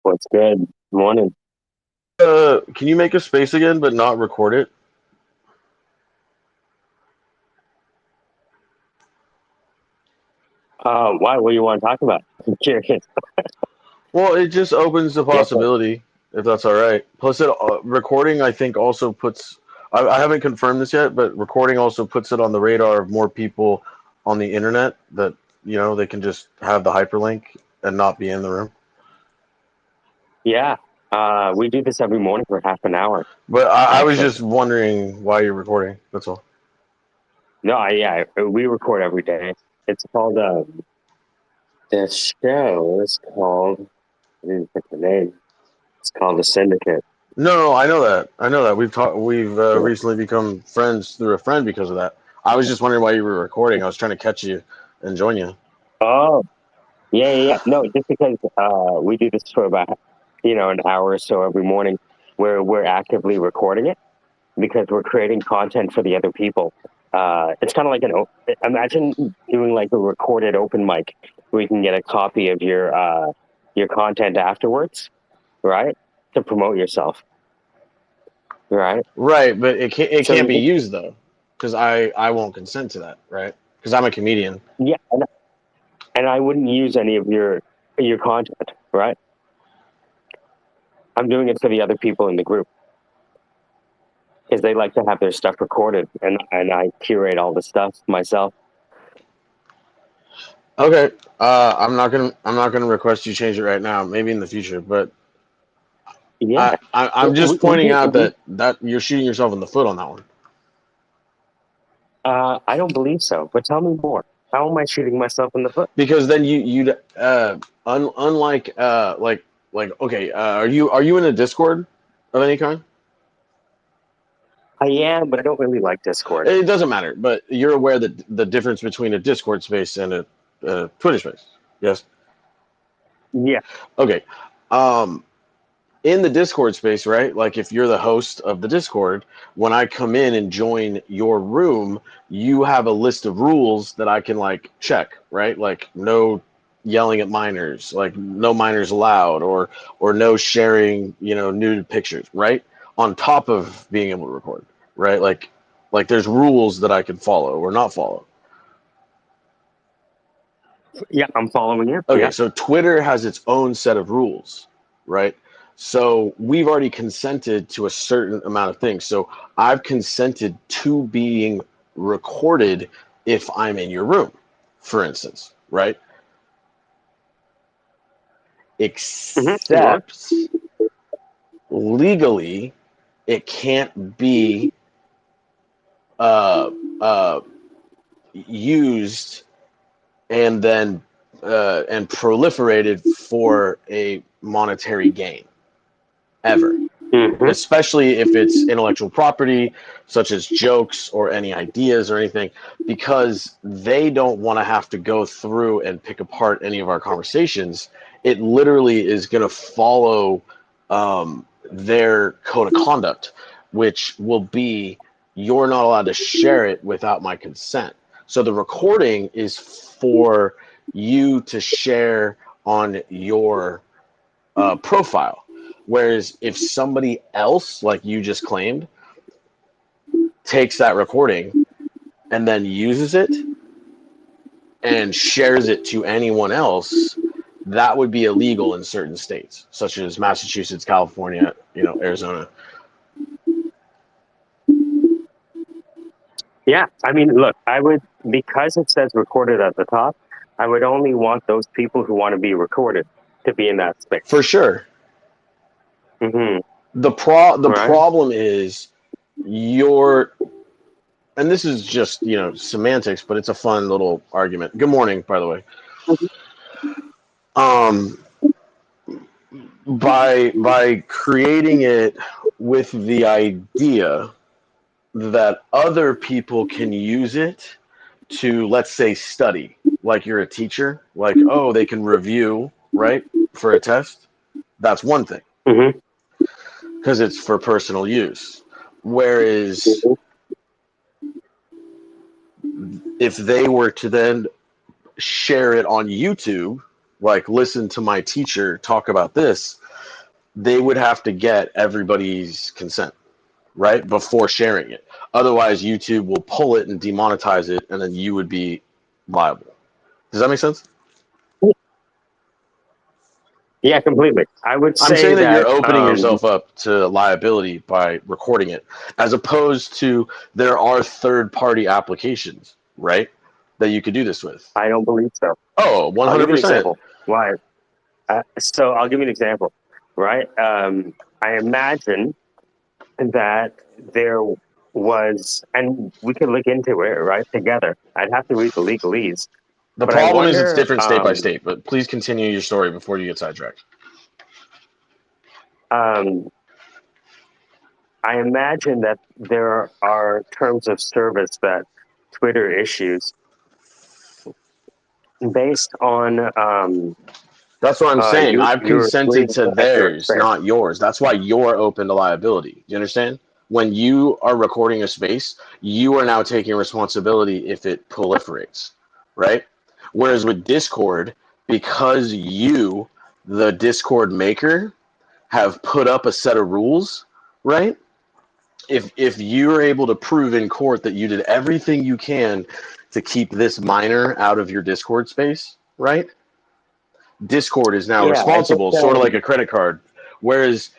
What's good? Morning. Can you make a space again, but not record it? Why? What do you want to talk about? I'm curious. Well, it just opens the Yeah. possibility, if that's all right. Plus, recording, I think, also puts. I haven't confirmed this yet, but recording also puts it on the radar of more people on the internet that they can just have the hyperlink and not be in the room. Yeah. We do this every morning for half an hour, But I was actually. just wondering why you're recording. That's all. No, yeah, we record every day. It's called the show is called. I didn't pick the name. It's called the Syndicate. No, I know that. I know that. We've talked. We've Yeah. recently become friends through a friend because of that. I was just wondering why you were recording. I was trying to catch you and join you. Oh, yeah. No, just because we do this for about an hour or so every morning, where we're actively recording it because we're creating content for the other people. It's kind of like imagine doing like a recorded open mic where you can get a copy of your content afterwards, right? To promote yourself, right? Right, but it can't be So used though, because I won't consent to that, right? Because I'm a comedian. yeah, and I wouldn't use any of your content, right? I'm doing it for the other people in the group because they like to have their stuff recorded, and I curate all the stuff myself. Okay, I'm not gonna request you change it right now. Maybe in the future, but Yeah, I'm we, just we pointing do. out that you're shooting yourself in the foot on that one. I don't believe so, but tell me more. How am I shooting myself in the foot? Because then you'd unlike like okay, are you in a Discord of any kind? I am, but I don't really like Discord. It doesn't matter, but you're aware that the difference between a Discord space and a Twitter space. Yes. Yeah. Okay. Um, in the Discord space, right? Like if you're the host of the Discord, when I come in and join your room, you have a list of rules that I can like check, right? Like no yelling at minors, like no minors allowed, or no sharing, nude pictures, right? On top of being able to record, right? Like there's rules that I can follow or not follow. Yeah, I'm following you. Okay, Yeah. so Twitter has its own set of rules, right? So we've already consented to a certain amount of things. So I've consented to being recorded if I'm in your room, for instance, right? Yeah. Except legally, it can't be uh, uh, used and then and proliferated for a monetary gain ever, hmm especially if it's intellectual property, such as jokes or any ideas or anything, because they don't want to have to go through and pick apart any of our conversations. It literally is going to follow their code of conduct, which will be you're not allowed to share it without my consent. So the recording is for you to share on your profile. Whereas if somebody else, like you just claimed, takes that recording and then uses it and shares it to anyone else, that would be illegal in certain states, such as Massachusetts, California, Arizona. Yeah. I mean, look, I would, because it says recorded at the top, I would only want those people who want to be recorded to be in that For space. sure. hmm The Right. problem is your, and this is just semantics, but it's a fun little argument. Good morning, by the way. Um, by creating it with the idea that other people can use it to, let's say, study, like you're a teacher, like, oh, they can review, right, for a test. That's one thing hmm because it's for personal use. Whereas if they were to then share it on YouTube, like listen to my teacher talk about this, they would have to get everybody's consent, right, before sharing it. Otherwise, YouTube will pull it and demonetize it, and then you would be liable. Does that make sense? Yeah, completely. I would I'm say saying that you're that opening yourself up to liability by recording it, as opposed to there are third-party applications, right, that you could do this with. I don't believe so. Oh, I'll give you an 100%. example. Why? So I'll give you an example, right? I imagine that there was, and we could look into it, right, together. I'd have to read the legalese, The but I problem is it's wonder. different state by state, but please continue your story before you get sidetracked. Um, I imagine that there are terms of service that Twitter issues based on That's what I'm saying. I've you're consented agreeing to to enter a theirs, space. not yours. That's why you're open to liability. Do you understand? When you are recording a space, you are now taking responsibility if it proliferates, right? Whereas with Discord, because you, the Discord maker, have put up a set of rules, right? If you're able to prove in court that you did everything you can to keep this minor out of your Discord space, right? Discord is now Yeah, I think responsible, sort of like a credit card. Whereas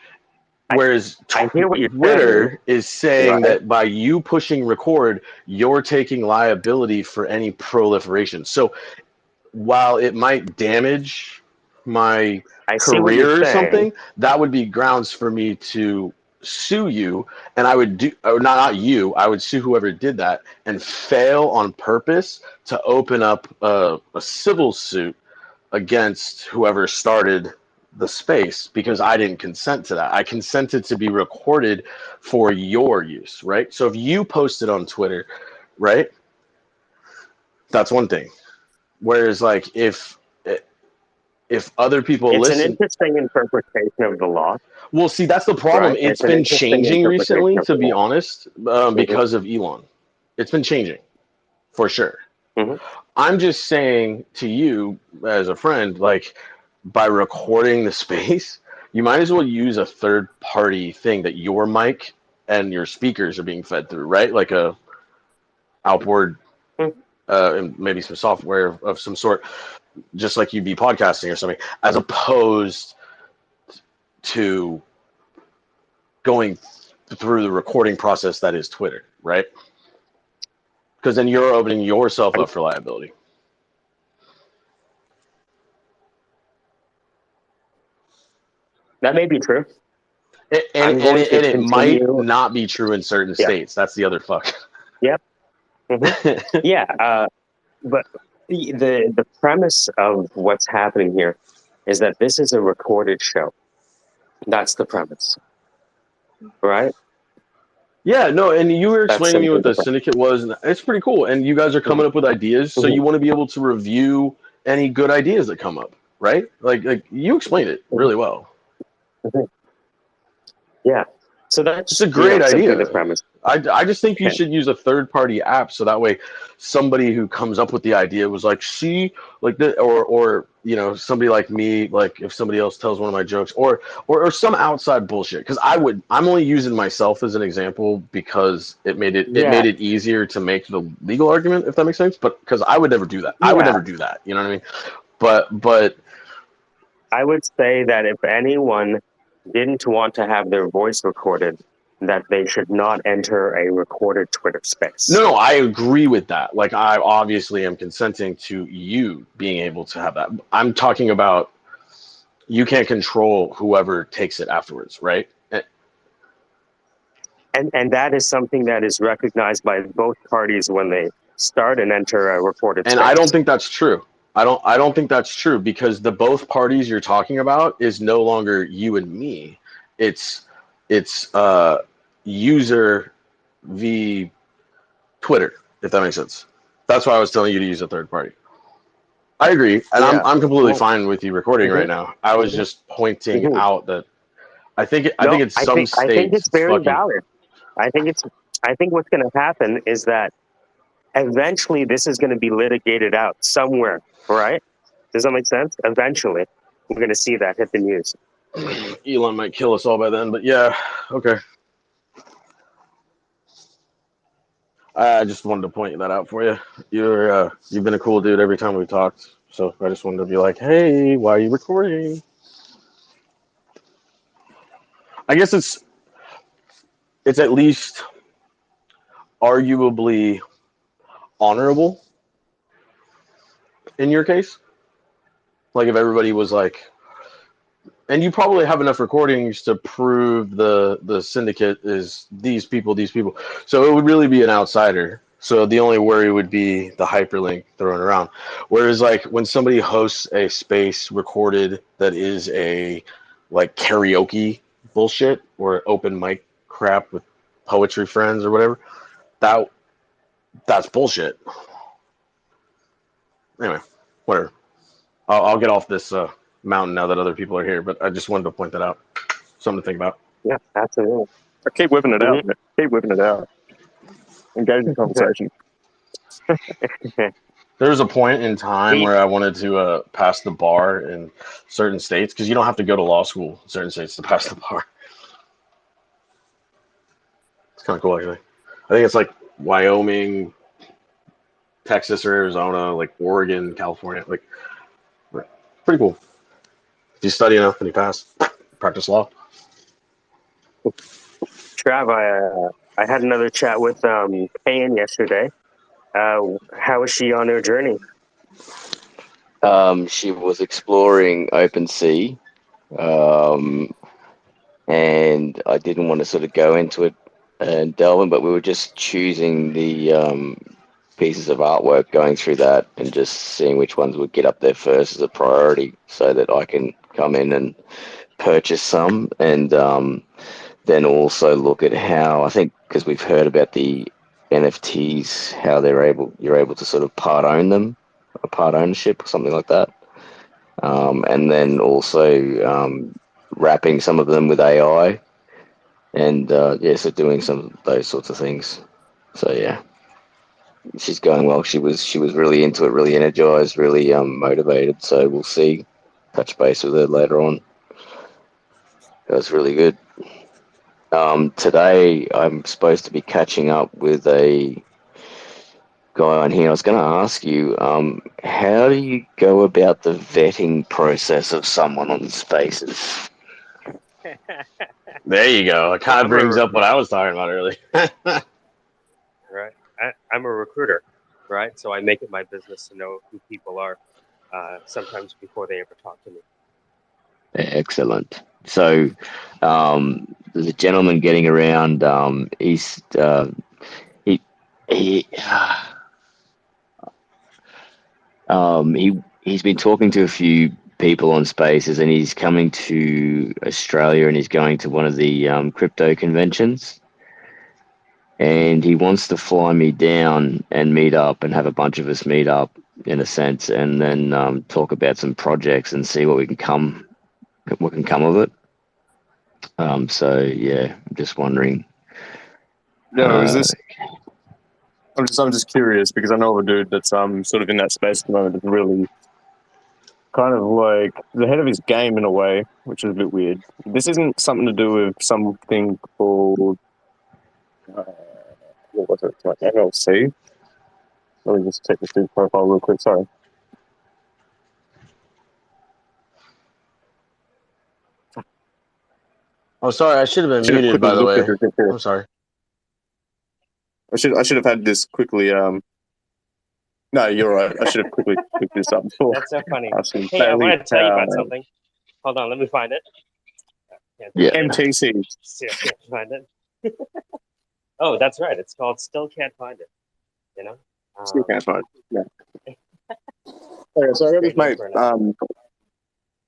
I whereas I hear what you're saying, Twitter is saying right? that by you pushing record, you're taking liability for any proliferation. So while it might damage my I see what you're career or saying. something, that would be grounds for me to sue you, and I would do, or not you, I would sue whoever did that and fail on purpose to open up a civil suit against whoever started the space because I didn't consent to that. I consented to be recorded for your use, right? So if you post it on Twitter, right, that's one thing. Whereas like if other people It's an listen, interesting interpretation of the law, well, see, that's the problem. right? It's It's an been interesting changing interpretation recently, of to the be law. honest, Hmm. because of Elon. It's been changing for sure. Hmm. I'm just saying to you as a friend, like by recording the space, you might as well use a third party thing that your mic and your speakers are being fed through, right? Like a outboard, and maybe some software of some sort, just like you'd be podcasting or something, as opposed to going through the recording process that is Twitter, right? Because then you're opening yourself up for liability. That may be true. And, and, I'm and, going it, to and it might continue. not be true in certain Yeah. states. That's the other fuck. Yep. Hmm. Yeah. But the premise of what's happening here is that this is a recorded show. That's the premise, right? Yeah, no, and you were That's explaining to me simply what the the premise. syndicate was, and it's pretty cool. And you guys are coming up with ideas, so Hmm. you want to be able to review any good ideas that come up, right? Like you explained it Hmm. really well. Hmm. Yeah. So It's a that's great simply the idea. premise. I just think you Yeah. should use a third party app so that way somebody who comes up with the idea was like, see, like that, or somebody like me, like if somebody else tells one of my jokes, or some outside bullshit. Because I'm only using myself as an example because it made Yeah. it easier to make the legal argument, if that makes sense. But because I would never do that. I would Yeah. never do that. You know what I mean? But I would say that if anyone didn't want to have their voice recorded, that they should not enter a recorded Twitter space. no, I agree with that. Like, I obviously am consenting to you being able to have that. I'm talking about you can't control whoever takes it afterwards, right? And that is something that is recognized by both parties when they start and enter a recorded And I space. don't think that's true. I don't think that's true because the both parties you're talking about is no longer you and me. It's user v Twitter, if that makes sense. That's why I was telling you to use a third party. I agree, and I'm Yeah. I'm completely Well, fine with you recording hmm. right now. I was Hmm. just pointing Hmm. out that I think No, in some I think states it's it's very fucking. valid. I think what's going to happen is that eventually this is going to be litigated out somewhere, right? Does that make sense? Eventually, we're going to see that hit the news. Elon might kill us all by then, but yeah, okay. I just wanted to point that out for you. You've been a cool dude every time we've talked, so I just wanted to be like, hey, why are you recording? I guess it's at least arguably honorable in your case. Like if everybody was like, and you probably have enough recordings to prove the syndicate is these people, these people. So it would really be an outsider. So the only worry would be the hyperlink thrown around. Whereas like when somebody hosts a space recorded that is a like karaoke bullshit or open mic crap with poetry friends or whatever, that that's bullshit. Anyway, whatever. I'll get off this mountain now that other people are here, but I just wanted to point that out. Something to think about. Yeah, absolutely. I keep whipping it out. Mhm. Keep whipping it out. Engage in conversation. There was a point in time where I wanted to pass the bar in certain states because you don't have to go to law school in certain states to pass the bar. It's kind of cool, actually. I think it's like Wyoming, Texas, or Arizona, like Oregon, California. Like, pretty cool. If you study enough and you pass, practice law. Trav, I had another chat with Kaon yesterday. How is she on her journey? She was exploring open sea, and I didn't want to sort of go into it and delve in, but we were just choosing the pieces of artwork, going through that and just seeing which ones would get up there first as a priority so that I can come in and purchase some, and then also look at how, I think, because we've heard about the NFTs, how you're able to sort of part own them, a part ownership or something like that. And then also wrapping some of them with AI, and so doing some of those sorts of things. So yeah, she's going well. She was really into it, really energized, really motivated. So we'll see. Touch base with her later on. That was really good. Today I'm supposed to be catching up with a guy on here. I was going to ask you, how do you go about the vetting process of someone on Spaces? There you go. It kind of brings up what I was talking about earlier. Right. I'm a recruiter, right? So I make it my business to know who people are, sometimes before they ever talk to me. Excellent. So there's a gentleman getting around. He's he he's been talking to a few people on Spaces, and he's coming to Australia, and he's going to one of the crypto conventions, and he wants to fly me down and meet up and have a bunch of us meet up in a sense, and then talk about some projects and see what can come of it. So yeah, I'm just wondering. No, is this? I'm just curious because I know of a dude that's sort of in that space at the moment. That's really kind of like the head of his game in a way, which is a bit weird. This isn't something to do with something called what was it? Like LLC. Let me just check this dude's profile real quick. Sorry. Oh, sorry. I should have been muted, by the way. I'm sorry. I should have had this quickly. No, you're right. I should have quickly picked this up before. That's so funny. Hey, I want to tell you about something. Hold on, let me find it. Yeah. MTC. Still can't find it. Oh, that's right. It's called Still Can't Find It. You know? Still can't find it. Yeah. Okay, so I got this mate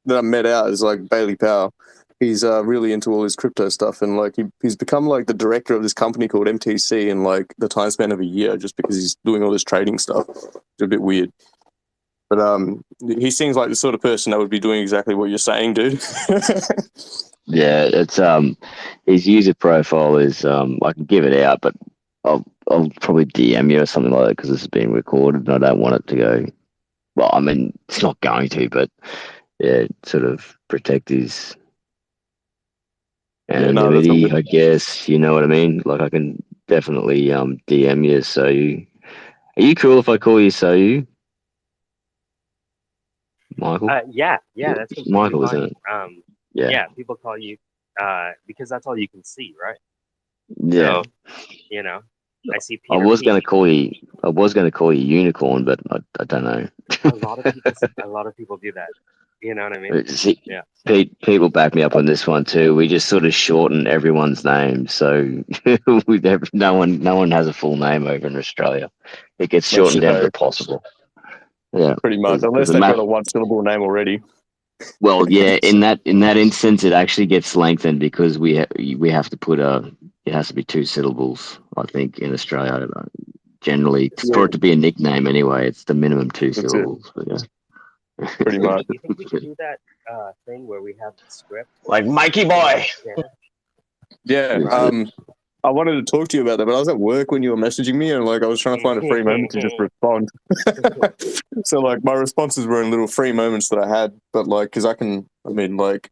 that I met out is like Bailey Powell. He's really into all his crypto stuff, and like he's become like the director of this company called MTC in like the time span of a year, just because he's doing all this trading stuff. It's a bit weird, but he seems like the sort of person that would be doing exactly what you're saying, dude. Yeah, it's his user profile is I can give it out, but I'll probably DM you or something like that because this is being recorded and I don't want it to go. Well, I mean, it's not going to, but yeah, sort of protect his no, that's all Anonymity, good. I guess. You know what I mean? Like I can definitely DM you. So you are you cool if I call you so you Michael? Yeah, Yeah, that's completely Michael, isn't fine. it? Yeah, Yeah, people call you because that's all you can see, right? yeah. So, you know, I see I Peter was gonna P. call you. I was gonna call you unicorn, but I don't know. A lot of people do that. You know what I mean? See, Yeah. People back me up on this one too. We just sort of shorten everyone's name, so no one has a full name over in Australia. It gets No shortened shit, down to hey, the possible. Yeah, pretty much. Unless there's a they've map. got a one-syllable name already. Well, yeah, in that instance, it actually gets lengthened because we have to put a. It has to be two syllables. I think in Australia, generally Yeah, for it to be a nickname anyway, it's the minimum two that's it. syllables. But yeah. Pretty much. You think we could do that thing where we have the script? Like Mikey boy. Yeah. I wanted to talk to you about that, but I was at work when you were messaging me, and like I was trying to find a free moment to just respond. So like my responses were in little free moments that I had, but like because I mean like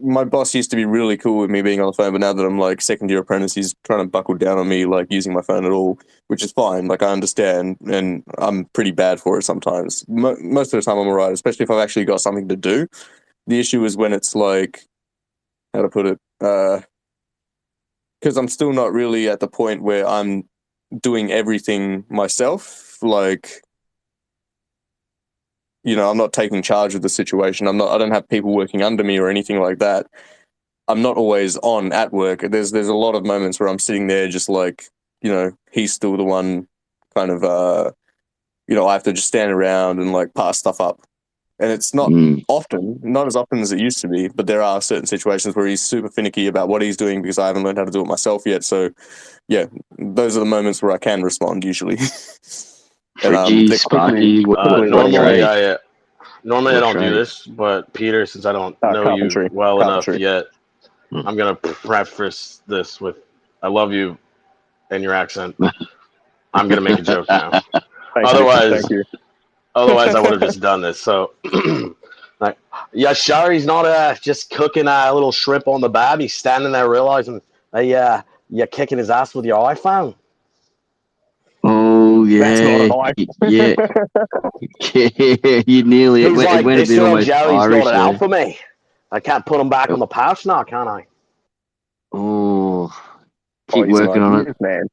my boss used to be really cool with me being on the phone, but now that I'm like second year apprentice, he's trying to buckle down on me like using my phone at all, which is fine. Like I understand, and I'm pretty bad for it sometimes. Most of the time I'm alright, especially if I've actually got something to do. The issue is when it's like, how to put it, because I'm still not really at the point where I'm doing everything myself. Like, I'm not taking charge of the situation. I don't have people working under me or anything like that. I'm not always on at work. There's a lot of moments where I'm sitting there just like, he's still the one kind of, I have to just stand around and like pass stuff up. And it's not not as often as it used to be, but there are certain situations where he's super finicky about what he's doing because I haven't learned how to do it myself yet. So, yeah, those are the moments where I can respond usually. And Fridgy, they're Sparky, quickly running Normally, away. I normally I what don't do trade? this, but Peter, since I don't know you Carpentry. well enough Carpentry. yet, Hmm. I'm gonna preface this with, "I love you and your accent." I'm gonna make a joke now. Thank you. Otherwise, Thank you. otherwise I would have just done this. So, like, yeah, sure, he's not just cooking a little shrimp on the bab. He's standing there realizing, you're kicking his ass with your iPhone. Oh That's not yeah, an eye. yeah, yeah. You nearly He's it like, went a this bit little almost jelly's got Irish it there. out for me. I can't put him back on the pouch now, can I? Oh, Oh, keep he's an working on ideas man.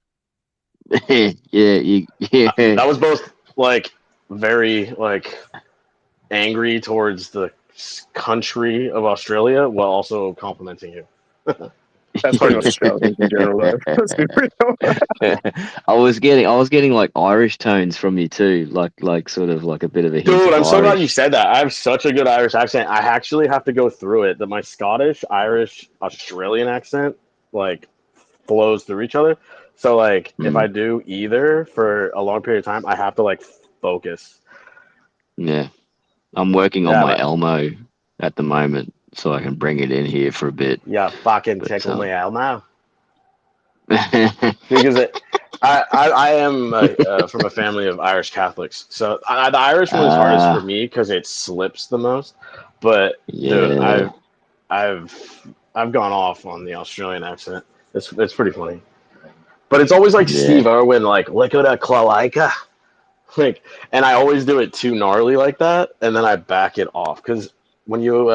it. Yeah. That was both like very like angry towards the country of Australia while also complimenting you. That's pretty much Australians in general, though. Let's be real. I was getting like Irish tones from you too, like sort of like a bit of a hint Dude, of I'm so glad you Irish. said that. I have such a good Irish accent. I actually have to go through it. That my Scottish, Irish, Australian accent like flows through each other. So like if I Mm, do either for a long period of time, I have to like focus. yeah, I'm working on Yeah, my but Elmo at the moment, so I can bring it in here for a bit. yeah, fucking But tickle me out now. Because I am from a family of Irish Catholics, so the Irish one is hardest for ah, me because it slips the most. But dude, yeah, I've gone off on the Australian accent. It's pretty funny, but it's always like yeah, Steve Irwin, like look at that cloaca, like, and I always do it too gnarly like that, and then I back it off because when you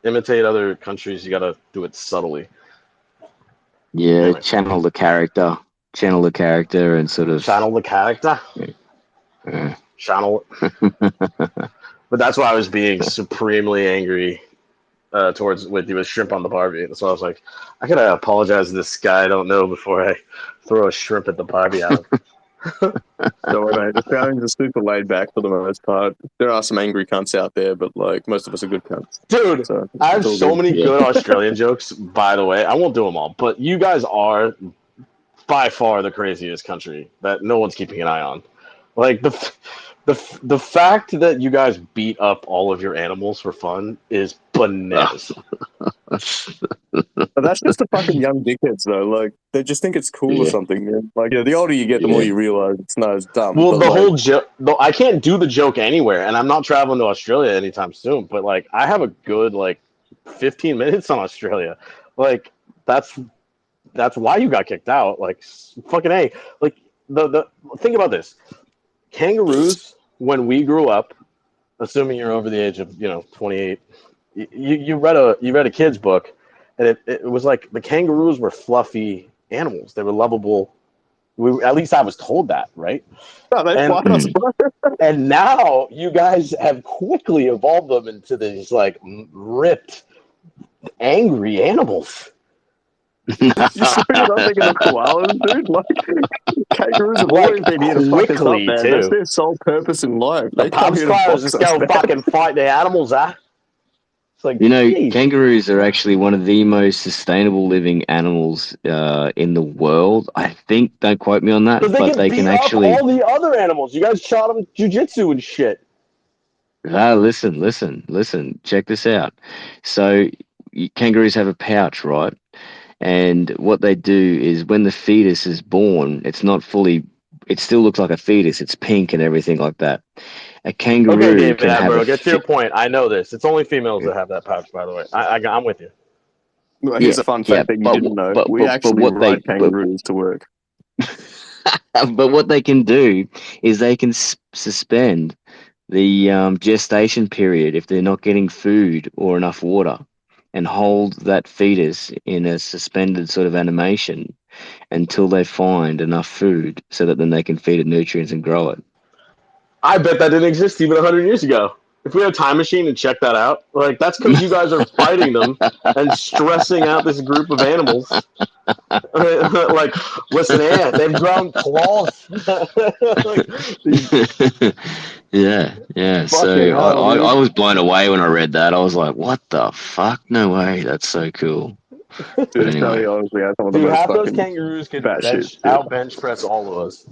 imitate other countries, you gotta do it subtly. yeah. Anyway, Channel the character, and sort of. channel the character. Yeah. Channel. But that's why I was being supremely angry towards with you with shrimp on the Barbie. So I was like, I gotta apologize to this guy I don't know before I throw a shrimp at the Barbie out. So, mate, Australians are super laid back for the most part. There are some angry cunts out there, but like most of us are good cunts. Dude, So I it's have all so good. many Yeah. good Australian jokes, by the way. I won't do them all, but you guys are by far the craziest country that no one's keeping an eye on. Like the fact that you guys beat up all of your animals for fun is bananas. But that's just the fucking young dickheads, though. Like they just think it's cool or Yeah. something, man. Like the older you get, the more Yeah. you realize it's dumb. Well, But the like, whole joke, though, I can't do the joke anywhere, and I'm not traveling to Australia anytime soon. But like, I have a good like 15 minutes on Australia. Like that's why you got kicked out. Like fucking A. Like the think about this. Kangaroos when we grew up, assuming you're over the age of 28, you read a kid's book, and it was like the kangaroos were fluffy animals. They were lovable. At least I was told that, right? No, they And fight us, bro. and now you guys have quickly evolved them into these like ripped, angry animals. You sure you're not thinking of koalas, dude? Like, kangaroos have Like, always been here to fuck us up, quickly, man. too. That's their sole purpose in life. The They come pub's here to closed. box Let's us, go man. fucking fight the animals, huh? It's like, geez. Kangaroos are actually one of the most sustainable living animals in the world. I think, don't quote me on that, Because but they beat can up actually. all the other animals. You guys shot them jujitsu and shit. Listen. Check this out. So, kangaroos have a pouch, right? And what they do is when the fetus is born, it's not fully. It still looks like a fetus. It's pink and everything like that. A kangaroo Okay, David can have Attenborough, get to your point. I know this. It's only females that have that pouch, by the way. I'm with you. Well, here's a fun fact that you didn't know. We actually ride kangaroos to work. But what they can do is they can suspend the gestation period if they're not getting food or enough water, and hold that fetus in a suspended sort of animation until they find enough food so that then they can feed it nutrients and grow it. I bet that didn't exist even 100 years ago. If we had a time machine and check that out, like that's because you guys are fighting them and stressing out this group of animals. Like, listen, they've grown claws. Yeah. So I was blown away when I read that. I was like, what the fuck? No way. That's so cool. Dude, Australia honestly has some of the Dude, most half those fucking kangaroos could shit. bench press all of us.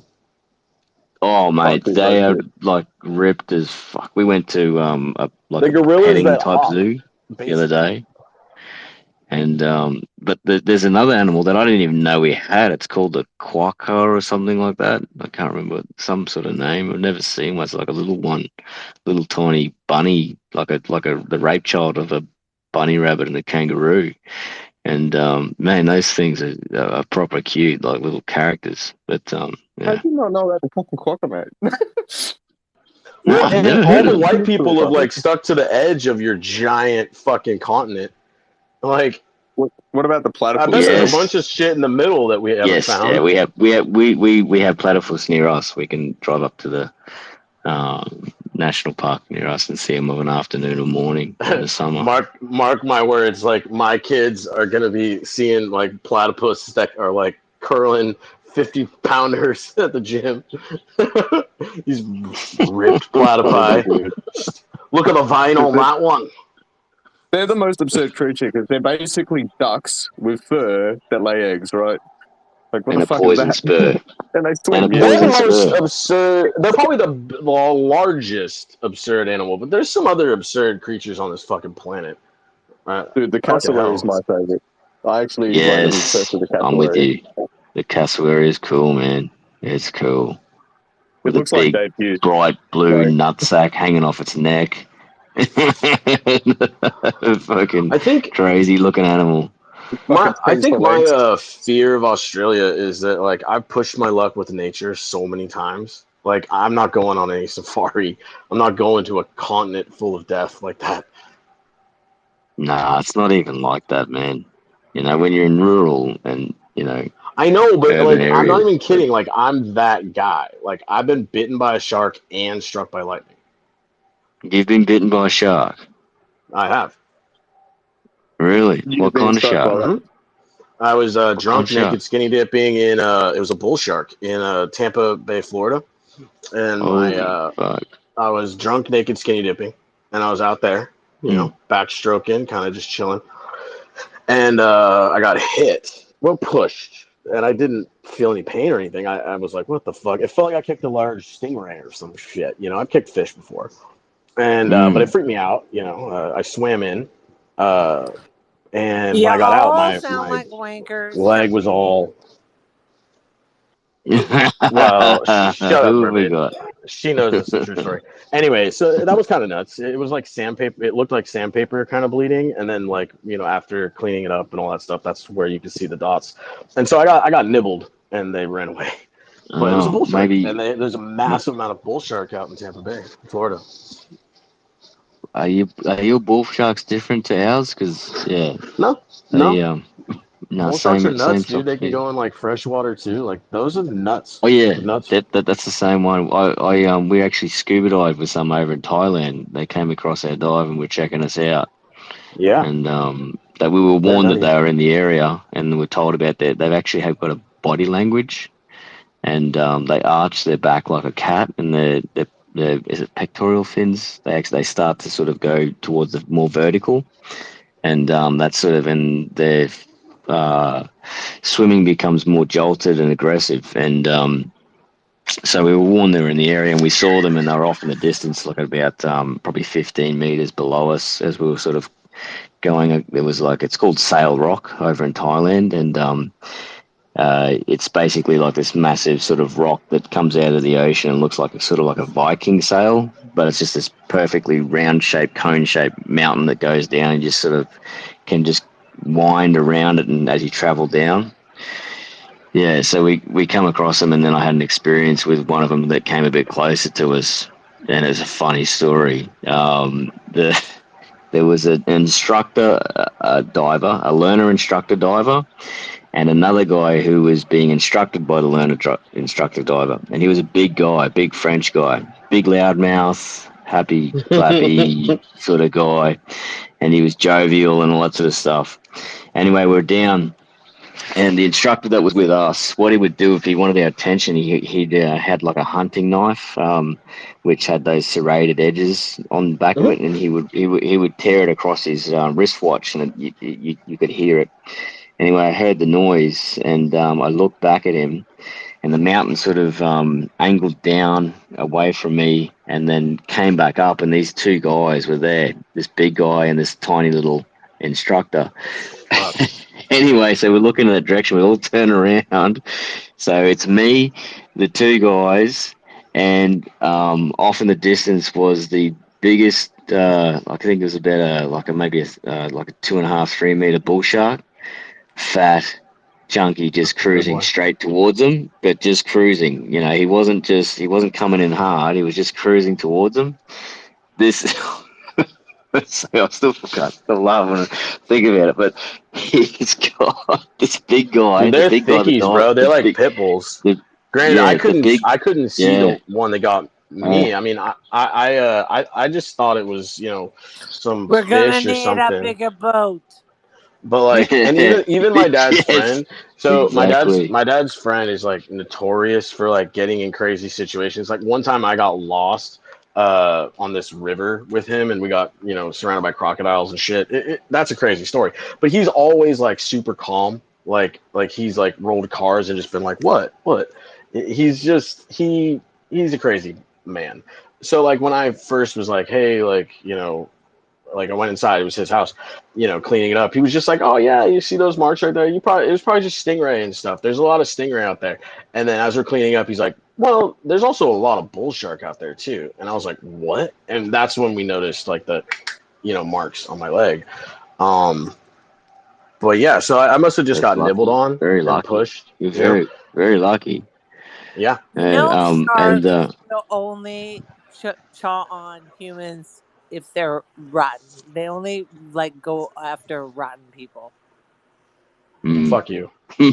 Oh mate, Fuck, they are good. like ripped as fuck. We went to a The gorillas petting that type hop, zoo basically. the other day, and but there's another animal that I didn't even know we had. It's called a quokka or something like that. I can't remember, some sort of name. I've never seen one. It's like a little one, little tiny bunny, like the rape child of a bunny rabbit and a kangaroo. And man, those things are proper cute, like little characters. But How yeah. do you not know about the fucking quokka, mate? No, I've never heard all the of them. white people have like stuck to the edge of your giant fucking continent. Like, what about the platypus? I bet there's a bunch of shit in the middle that we haven't found. Yeah, we have platypus near us. We can drive up to the national park near us and see them of an afternoon or morning in the summer. Mark my words. Like, my kids are gonna be seeing like platypus that are like curling 50-pounders at the gym. These ripped platypi. Look at the vinyl on that one. They're the most absurd creature because they're basically ducks with fur that lay eggs, right? Like, what and the a fuck poison is that? spur. And they swim. And a They're the poison most spur. absurd. They're probably the largest absurd animal, but there's some other absurd creatures on this fucking planet. Dude, the cassowary is my favorite. I actually am obsessed with the cassowary. I'm with you. The cassowary is cool, man. It's cool. With a big, bright blue nutsack hanging off its neck. Fucking crazy looking animal. I think my fear of Australia is that, like, I've pushed my luck with nature so many times. Like, I'm not going on any safari. I'm not going to a continent full of death like that. Nah, it's not even like that, man. You know, when you're in rural and, you know, I know, but like, areas. I'm not even kidding. Like, I'm that guy. Like, I've been bitten by a shark and struck by lightning. You've been bitten by a shark? I have. Really? What kind of shark? Mm-hmm. I was drunk, naked, skinny dipping in it was a bull shark in Tampa Bay, Florida, and I was drunk, naked, skinny dipping, and I was out there, you know, backstroking, kind of just chilling, and I got hit, pushed, and I didn't feel any pain or anything. I was like, what the fuck? It felt like I kicked a large stingray or some shit. You know, I've kicked fish before, and but it freaked me out. You know, I swam in. And when I got out, my leg was all. Well, shut up, mermaid. She knows it's a true story. Anyway, so that was kind of nuts. It was like sandpaper. It looked like sandpaper kind of bleeding, and then like after cleaning it up and all that stuff, that's where you could see the dots. And so I got nibbled, and they ran away. But it was a bull shark, maybe and there's a massive amount of bull shark out in Tampa Bay, Florida. are your bull sharks different to ours? Because No, they no. no Bull sharks are same nuts, dude. sort They of can thing. go in like freshwater too. Like those are nuts. Oh yeah, Nuts. that's the same one. We actually scuba dived with some over in Thailand. They came across our dive and were checking us out, Yeah. and that we were They're warned that nutty. they were in the area, and were told about that they've actually have got a body language, and they arch their back like a cat, and their is it pectoral fins? They start to sort of go towards the more vertical, and that's sort of in their swimming becomes more jolted and aggressive, and so we were warned they were in the area, and we saw them, and they were off in the distance, like about probably 15 meters below us as we were sort of going. It was like it's called Sail Rock over in Thailand, and it's basically like this massive sort of rock that comes out of the ocean and looks like a sort of like a Viking sail, but it's just this perfectly round shaped, cone shaped mountain that goes down and just sort of can just wind around it, and as you travel down. Yeah, so we come across them, and then I had an experience with one of them that came a bit closer to us, and it was a funny story. There was an instructor, a diver, a learner instructor diver, and another guy who was being instructed by the learner instructor diver, and he was a big guy, big French guy, big loudmouth, happy, clappy sort of guy, and he was jovial and all that sort of stuff. Anyway, we're down. And the instructor that was with us, what he would do if he wanted our attention, he had like a hunting knife, which had those serrated edges on the back of it, and he would tear it across his wristwatch, and you could hear it. Anyway, I heard the noise, and I looked back at him, and the mountain sort of angled down away from me, and then came back up, and these two guys were there, this big guy and this tiny little instructor. Anyway, so we're looking in that direction. We all turn around. So it's me, the two guys, and off in the distance was the biggest. I think it was about maybe like a 2.5, 3 meter bull shark, fat, chunky, just cruising straight towards them, but just cruising. He wasn't coming in hard. He was just cruising towards them. This. So I still laugh when I think about it, but he's got this big guy, Dude, the they're big guy that thickies, died, bro. They're like pit bulls. Granted, yeah, the big, I couldn't see yeah, the one that got me. I mean, I just thought it was some We're gonna fish or need a something. bigger boat. But like, and even my dad's yes, friend. So exactly. my dad's friend is like notorious for like getting in crazy situations. Like one time I got lost on this river with him, and we got surrounded by crocodiles and shit. That's a crazy story. But he's always like super calm. Like he's like rolled cars and just been like, what? He's just he's a crazy man. So like when I first was like, hey, like like I went inside, it was his house, cleaning it up. He was just like, oh yeah, you see those marks right there? It was probably just stingray and stuff. There's a lot of stingray out there. And then as we're cleaning up, he's like, well, there's also a lot of bull shark out there too. And I was like, what? And that's when we noticed like the, marks on my leg. But yeah, so I must have just That's got lucky. nibbled on Very and lucky. pushed. You're very, very lucky. Yeah. Sharks And will only chaw on humans if they're rotten. They only like go after rotten people. Fuck you. We're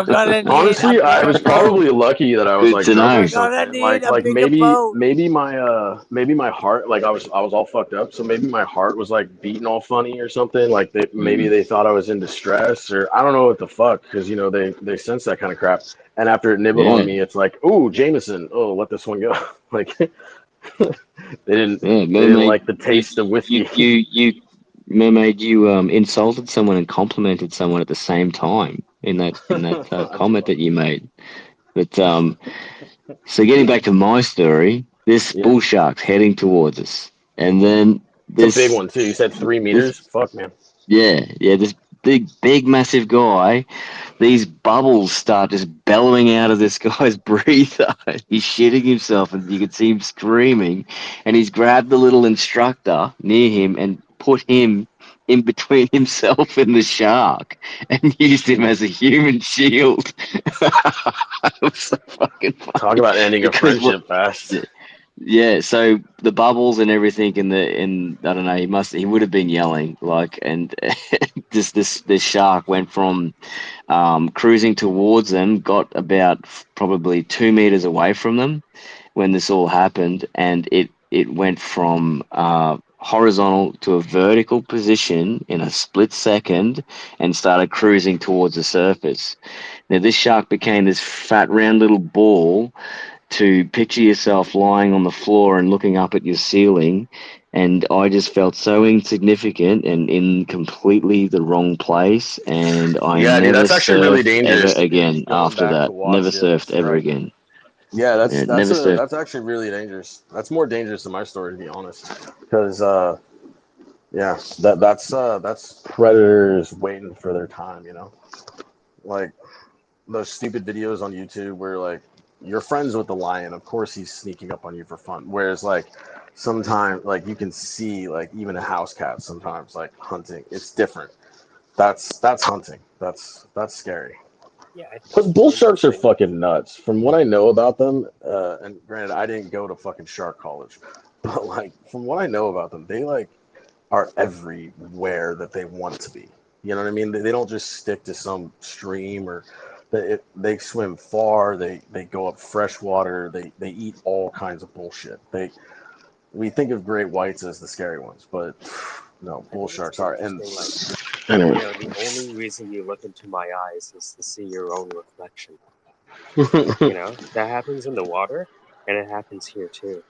gonna need Honestly, a I bigger was boat. probably lucky that I was Good like to drunk know. or We're gonna something. need a Like bigger boat. maybe my heart, like I was all fucked up, so maybe my heart was like beating all funny or something. Like maybe they thought I was in distress, or I don't know what the fuck, because they sense that kind of crap. And after it nibbled on me, it's like, ooh, Jameson, oh, let this one go. Like they didn't Mermaid, like the taste of whiskey. Mermaid, you insulted someone and complimented someone at the same time in that comment that you made. But so getting back to my story, this bull shark's heading towards us, and then It's a big one too. You said 3 meters. Fuck, man. Yeah, this big massive guy these bubbles start just bellowing out of this guy's breather. He's shitting himself, and you can see him screaming. And he's grabbed the little instructor near him and put him in between himself and the shark, and used him as a human shield. It was so fucking funny. Talk about ending a friendship fast. Yeah, so the bubbles and everything I don't know, he would have been yelling like, and this shark went from cruising towards them, got about probably 2 meters away from them when this all happened, and it went from horizontal to a vertical position in a split second and started cruising towards the surface. Now this shark became this fat round little ball. To picture yourself lying on the floor and looking up at your ceiling, and I just felt so insignificant and in completely the wrong place, and I Yeah, dude, never that's actually really surfed dangerous. ever again Going after back that. to watch Never it, surfed ever right. again. Yeah, Yeah, never surfed. that's actually really dangerous. That's more dangerous than my story, to be honest. Because yeah, that's predators waiting for their time. You know, like those stupid videos on YouTube where like you're friends with the lion. Of course, he's sneaking up on you for fun. Whereas like sometimes like you can see like even a house cat sometimes like hunting. It's different. That's hunting. That's scary. Yeah, Plus, bull sharks are fucking nuts. From what I know about them, and granted, I didn't go to fucking shark college, but like from what I know about them, they like are everywhere that they want to be. You know what I mean? They don't just stick to some stream or they swim far. They go up freshwater. They eat all kinds of bullshit. We think of great whites as the scary ones, but no, bull sharks are. And anyway, the only reason you look into my eyes is to see your own reflection. That happens in the water, and it happens here too.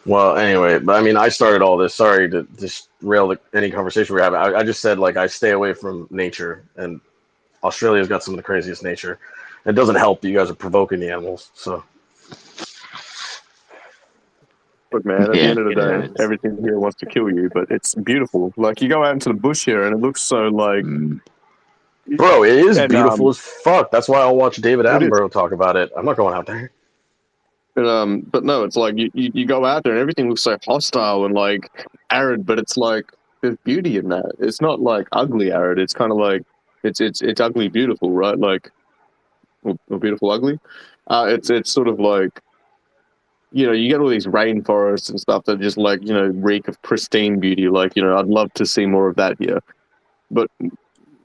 Well, anyway, but I mean, I started all this. Sorry to just rail any conversation we're having. I just said like I stay away from nature, and Australia's got some of the craziest nature. It doesn't help that you guys are provoking the animals. So, Look, man, at the end of the day, everything here wants to kill you, but it's beautiful. Like, you go out into the bush here, and it looks so, like... Bro, it is beautiful as fuck. That's why I'll watch David Attenborough talk about it. I'm not going out there. But no, it's like, you go out there, and everything looks so hostile and, like, arid, but it's like, there's beauty in that. It's not, like, ugly arid. It's kind of like, it's ugly beautiful, right? Like, or beautiful ugly. It's sort of like, you get all these rainforests and stuff that just like, reek of pristine beauty. Like, I'd love to see more of that here. But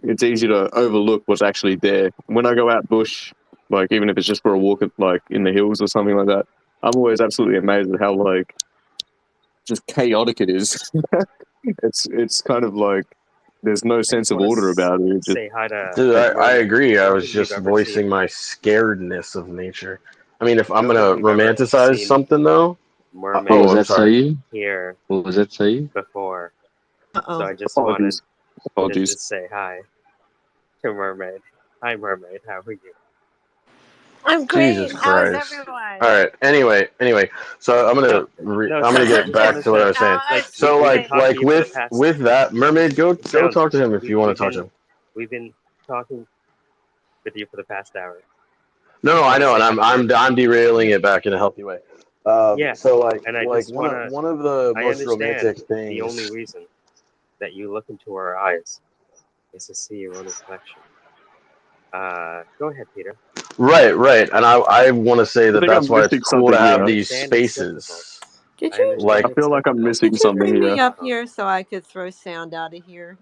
it's easy to overlook what's actually there. When I go out bush, like even if it's just for a walk like in the hills or something like that, I'm always absolutely amazed at how like just chaotic it is. It's kind of like there's no sense of order about it. Say hi to Dude, I agree. I was just voicing my scaredness of nature. I mean, if I'm gonna romanticize something, though, mermaid was that so you? Here, what was that so you? Before, Uh-oh. so I just wanted to just say hi to Mermaid. Hi, Mermaid. How are you? I'm great. Jesus How's Christ! everyone? All right. Anyway, so I'm gonna get back to what I was saying. So like with that, Mermaid, go talk to him if you want to talk to him. We've been talking with you for the past hour. No, I know, and I'm derailing it back in a healthy way. Yeah. So like, and I like just one of the most romantic things. The only reason that you look into our eyes is to see your own reflection. Go ahead, Peter. Right, and I want to say that's why it's cool to have these spaces. Did you? Like, I feel like I'm missing Did you something bring here. me up here so I could throw sound out of here?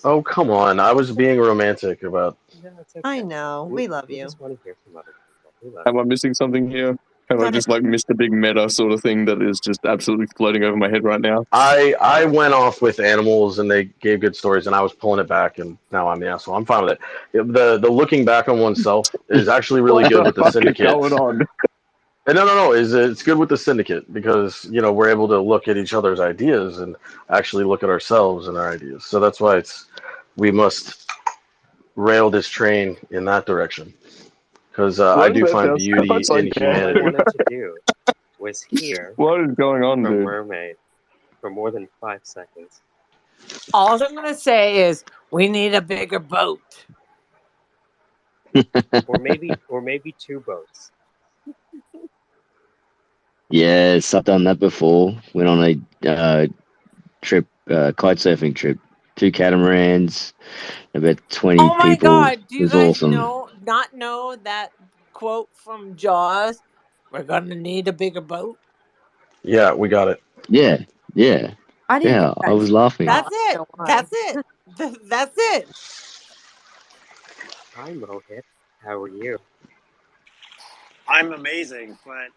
Oh, come on! I was being romantic about. No, it's okay. I know. We love you. We just want to hear from other people. Am I missing something here? Have I just like missed a big meta sort of thing that is just absolutely floating over my head right now? I went off with animals and they gave good stories, and I was pulling it back, and now I'm the asshole. I'm fine with it. The looking back on oneself is actually really good with the Syndicate. Going on? No. It's good with the Syndicate because we're able to look at each other's ideas and actually look at ourselves and our ideas. So that's why we must rail this train in that direction because I do find beauty in humanity. All I wanted to do was hear what is going on, from dude? Mermaid for more than 5 seconds. All I'm going to say is We need a bigger boat. or maybe two boats. Yes, I've done that before. Went on a trip, kite surfing trip. 2 catamarans, about 20 Oh my people. God! Do It you was guys awesome. not know that quote from Jaws? We're gonna need a bigger boat. Yeah, we got it. Yeah, yeah, I didn't yeah. know I that. was laughing. That's Oh, it. don't lie. That's it. That's it. Hi, Mohit. How are you? I'm amazing, but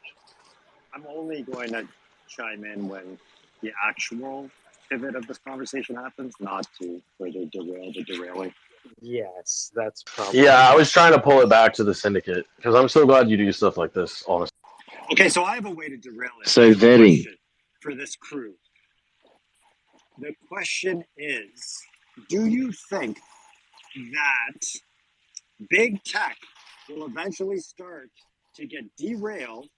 I'm only going to chime in when the actual pivot of this conversation happens, not to further derail the derailing. Yes, that's probably. Yeah, I was trying to pull it back to the Syndicate because I'm so glad you do stuff like this, honestly. Okay, so I have a way to derail it. I So have a vetting. question for this crew. The question is, do you think that big tech will eventually start to get derailed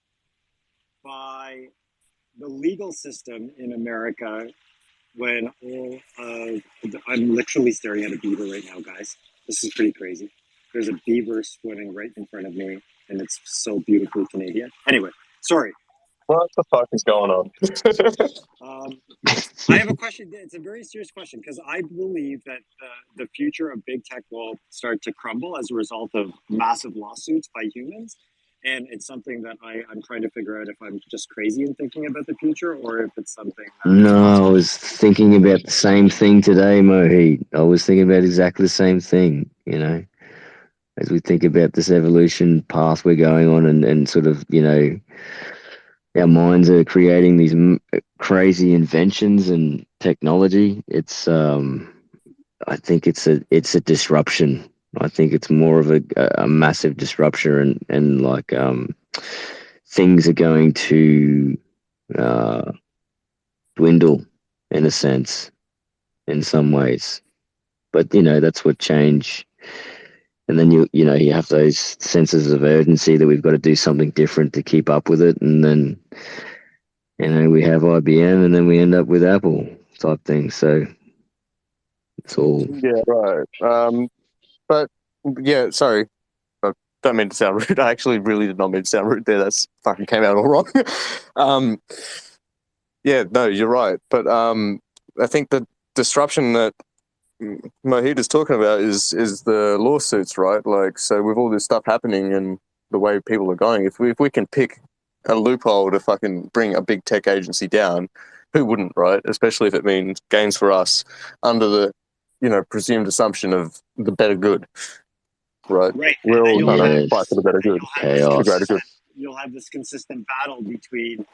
by the legal system in America when all I'm literally staring at a beaver right now, guys. This is pretty crazy. There's a beaver swimming right in front of me, and it's so beautifully Canadian. Anyway, sorry. What the fuck is going on? I have a question. It's a very serious question because I believe that the future of big tech will start to crumble as a result of massive lawsuits by humans. And it's something that I'm trying to figure out if I'm just crazy in thinking about the future or if it's something that is No, I possible. was thinking about the same thing today, Mohit. I was thinking about exactly the same thing, as we think about this evolution path we're going on and sort of, our minds are creating these crazy inventions and technology. I think it's a disruption. I think it's more of a massive disruption and like things are going to uh, dwindle in a sense in some ways. But that's what change. And then you have those senses of urgency that we've got to do something different to keep up with it, and then we have IBM, and then we end up with Apple type thing. So it's all. Yeah, right. But yeah, sorry. I don't mean to sound rude. I actually really did not mean to sound rude there. That's fucking came out all wrong. um, yeah, no, you're right. But I think the disruption that Mohit is talking about is the lawsuits, right? Like, so with all this stuff happening and the way people are going, if we can pick a loophole to fucking bring a big tech agency down, who wouldn't, right? Especially if it means gains for us under the presumed assumption of the better good, right? Right, We're and then all trying to Yes, fight for the better good, the greater chaos. good. you'll have this consistent battle between,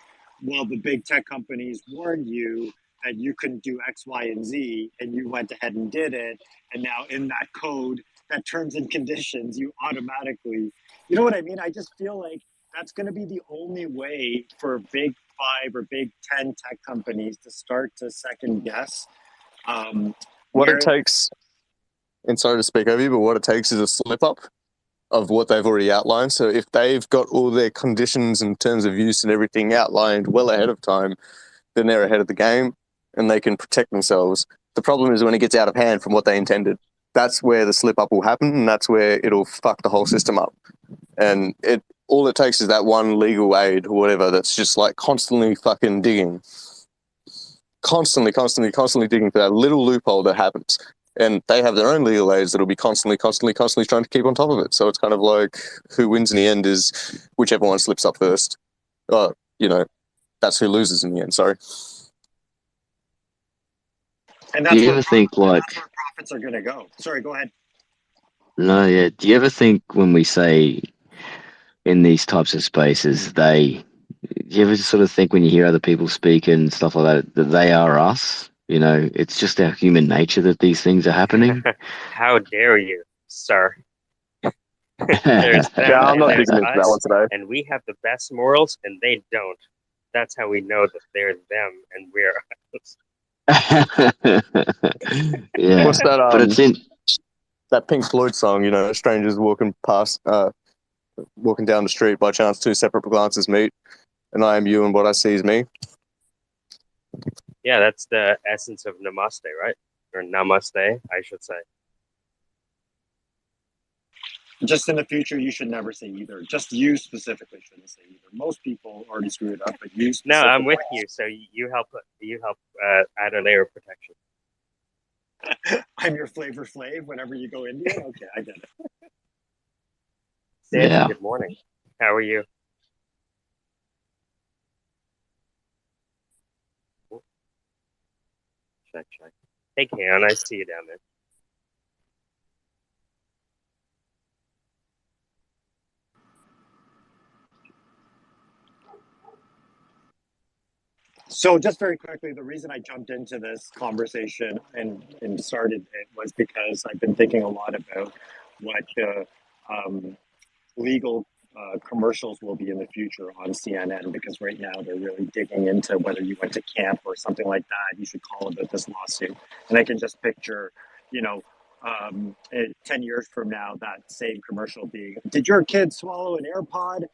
well, the big tech companies warned you that you couldn't do X, Y, and Z, and you went ahead and did it, and now in that code, that terms and conditions, you automatically, you know what I mean? I just feel like that's going to be the only way for big five or big 10 tech companies to start to second guess. What it Where takes, and sorry to speak over you, but what it takes is a slip up of what they've already outlined. So if they've got all their conditions and terms of use and everything outlined well ahead of time, then they're ahead of the game and they can protect themselves. The problem is when it gets out of hand from what they intended. That's where the slip up will happen, and that's where it'll fuck the whole system up. And all it takes is that one legal aid or whatever that's just like constantly fucking digging. Constantly digging for that little loophole that happens. And they have their own legal aids that'll be constantly trying to keep on top of it. So it's kind of like who wins in the end is whichever one slips up first. That's who loses in the end. Sorry. and Do that's you where ever think like profits are going to go. Sorry, go ahead. no? Yeah. Do you ever think when we say in these types of spaces, do you ever sort of think when you hear other people speak and stuff like that they are us? It's just our human nature that these things are happening. How dare you, sir? There's Yeah, them I'm and not there's digging into that one us, today. and we have the best morals, and they don't. That's how we know that they're them and we're us. What's Yeah, but that it's in. that Pink Floyd song, strangers walking down the street by chance, two separate glances meet, and I am you and what I see is me. Yeah, that's the essence of Namaste, right? or namaste, I should say. Just in the future, you should never say either. Just you specifically shouldn't say either. Most people already screw it up, but you No, specifically. I'm with you. So you help add a layer of protection. I'm your Flavor Flav whenever you go Indian? Okay, I get it. Sandy, Yeah. good morning. How are you? Check. Hey, Kaon, I see you down there. So just very quickly, the reason I jumped into this conversation and started it was because I've been thinking a lot about what legal commercials will be in the future on CNN, because right now they're really digging into whether you went to camp or something like that. You should call about this lawsuit. And I can just picture, 10 years from now, that same commercial being, did your kid swallow an AirPod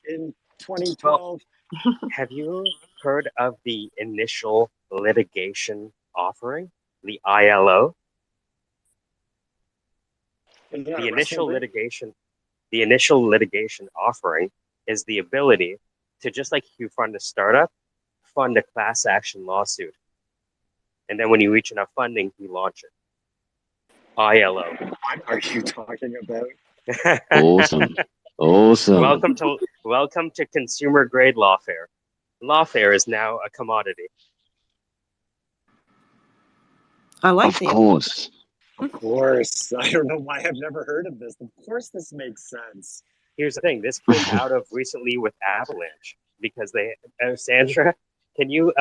in 2012? Have you heard of the initial litigation offering, the ILO? Isn't that The a wrestling initial litigation offering is the ability to, just like you fund a startup, fund a class action lawsuit. And then when you reach enough funding, you launch it. ILO. What are you talking about? Awesome. Welcome to consumer grade lawfare. Lawfare is now a commodity. I like Of the course. Of course. I don't know why I've never heard of this. Of course this makes sense. Here's the thing. This came out of recently with Avalanche because Sandra, can you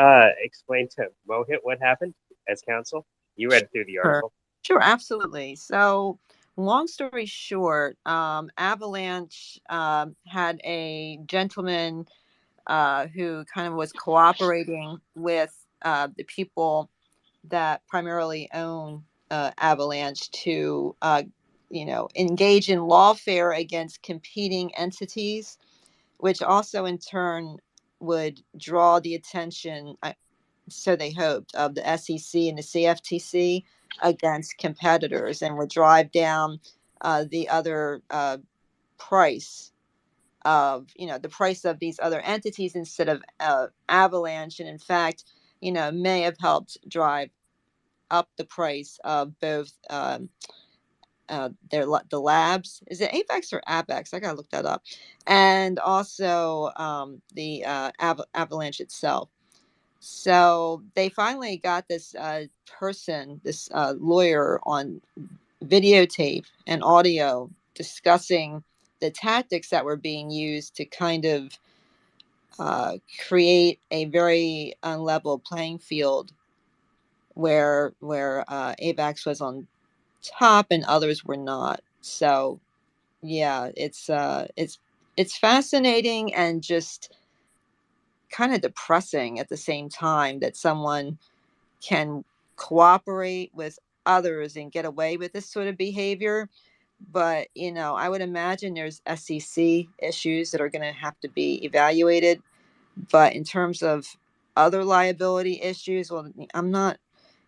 explain to Mohit what happened as counsel? You read through the article. Sure, absolutely. So, long story short, Avalanche had a gentleman who kind of was cooperating with the people that primarily own Avalanche to, engage in lawfare against competing entities, which also in turn would draw the attention, so they hoped, of the SEC and the CFTC against competitors, and would drive down the other price of the price of these other entities instead of Avalanche, and in fact, may have helped drive up the price of both the labs. Is it Avex or Abex? I gotta look that up. And also the Avalanche itself. So they finally got this person, this lawyer, on videotape and audio discussing the tactics that were being used to kind of create a very unlevel playing field where AVAX was on top and others were not. So yeah, it's fascinating and just kind of depressing at the same time that someone can cooperate with others and get away with this sort of behavior. But I would imagine there's SEC issues that are going to have to be evaluated. But in terms of other liability issues, well, I'm not.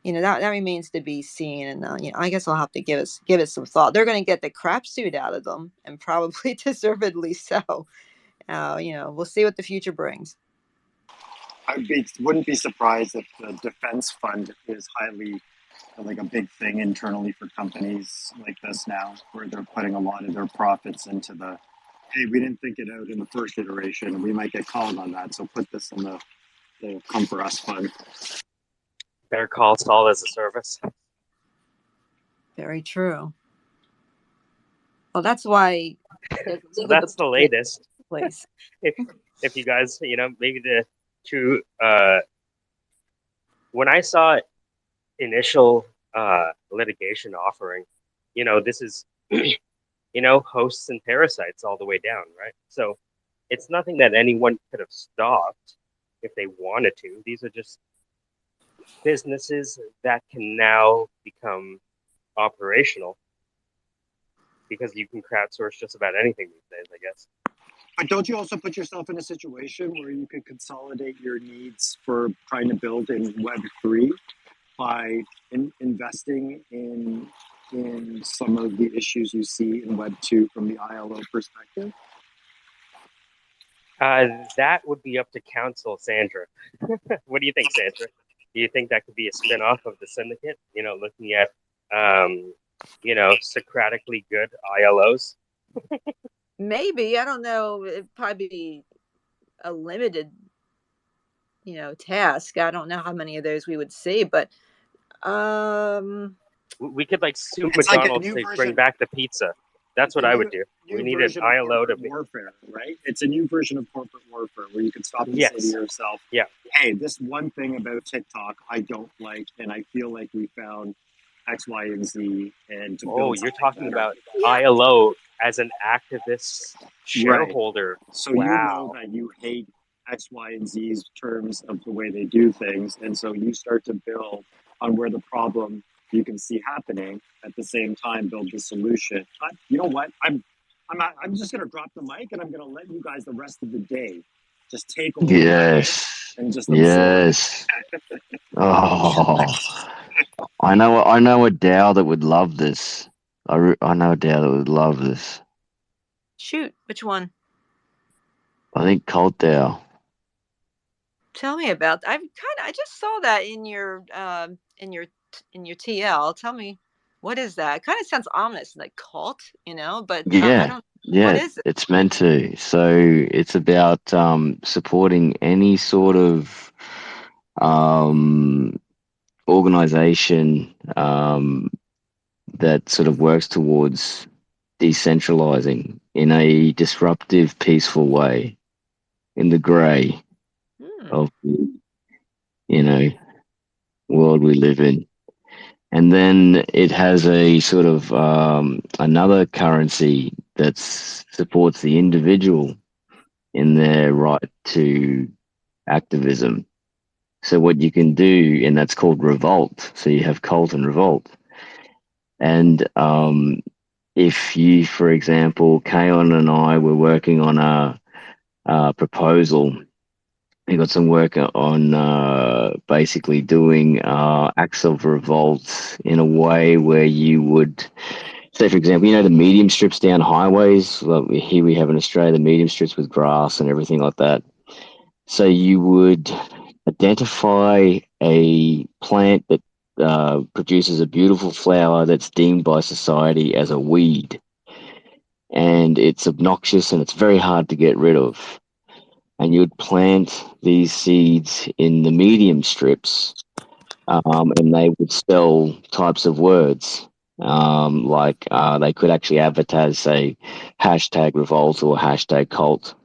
That remains to be seen, and I guess I'll have to give it some thought. They're going to get the crap suit out of them, and probably deservedly so. We'll see what the future brings. Wouldn't be surprised if the defense fund is highly, like, a big thing internally for companies like this now, where they're putting a lot of their profits into the, hey, we didn't think it out in the first iteration, and we might get called on that, so put this in the Come For Us fund. Better call Saul as a service. Very true. Well, that's why. So that's the latest. Place. If you guys, maybe the two. When I saw initial litigation offering, this is, hosts and parasites all the way down, right? So it's nothing that anyone could have stopped if they wanted to. These are just businesses that can now become operational because you can crowdsource just about anything these days, I guess. But don't you also put yourself in a situation where you could consolidate your needs for trying to build in Web3 by investing in some of the issues you see in Web 2 from the ILO perspective? That would be up to counsel, Sandra. What do you think, Sandra? Do you think that could be a spin-off of the Syndicate? Looking at, Socratically good ILOs? Maybe. I don't know. It'd probably be a limited, task. I don't know how many of those we would see, but We could sue It's like a McDonald's new to bring version. back the pizza. That's It's a what I would do. We new need an version of ILO to corporate be. warfare, right? It's a new version of corporate warfare where you can stop and say to Yes. yourself, Yeah. hey, this one thing about TikTok I don't like, and I feel like we found X, Y, and Z, and to build You're something talking better. about ILO as an activist shareholder. So Wow. you know that you hate X, Y, and Z's terms of the way they do things, and so you start to build on where the problem you can see happening. At the same time, build the solution. You know what? I'm just gonna drop the mic, and I'm gonna let you guys the rest of the day just take over Yes. and just absorb. Yes. Oh, I know a DAO that would love this. I know a DAO that would love this. shoot, which one? I think Cult DAO. Tell me about. I just saw that in your TL. Tell me, what is that? It kind of sounds ominous, like cult, but I Yeah, don't. What yeah, is it? it's meant to. So it's about supporting any sort of um, organization that sort of works towards decentralizing in a disruptive, peaceful way, in the grey of the, you know, world we live in. And then it has a sort of another currency that supports the individual in their right to activism. So what you can do, and that's called revolt. So you have cult and revolt. And if you, for example, Kaon and I were working on a proposal, we got some work on basically doing acts of revolt in a way where you would say, for example, the medium strips down highways. Well, here we have in Australia the medium strips with grass and everything like that. So you would identify a plant that produces a beautiful flower that's deemed by society as a weed, and it's obnoxious and it's very hard to get rid of. And you would plant these seeds in the medium strips, and they would spell types of words. They could actually advertise, say, hashtag revolt or hashtag cult,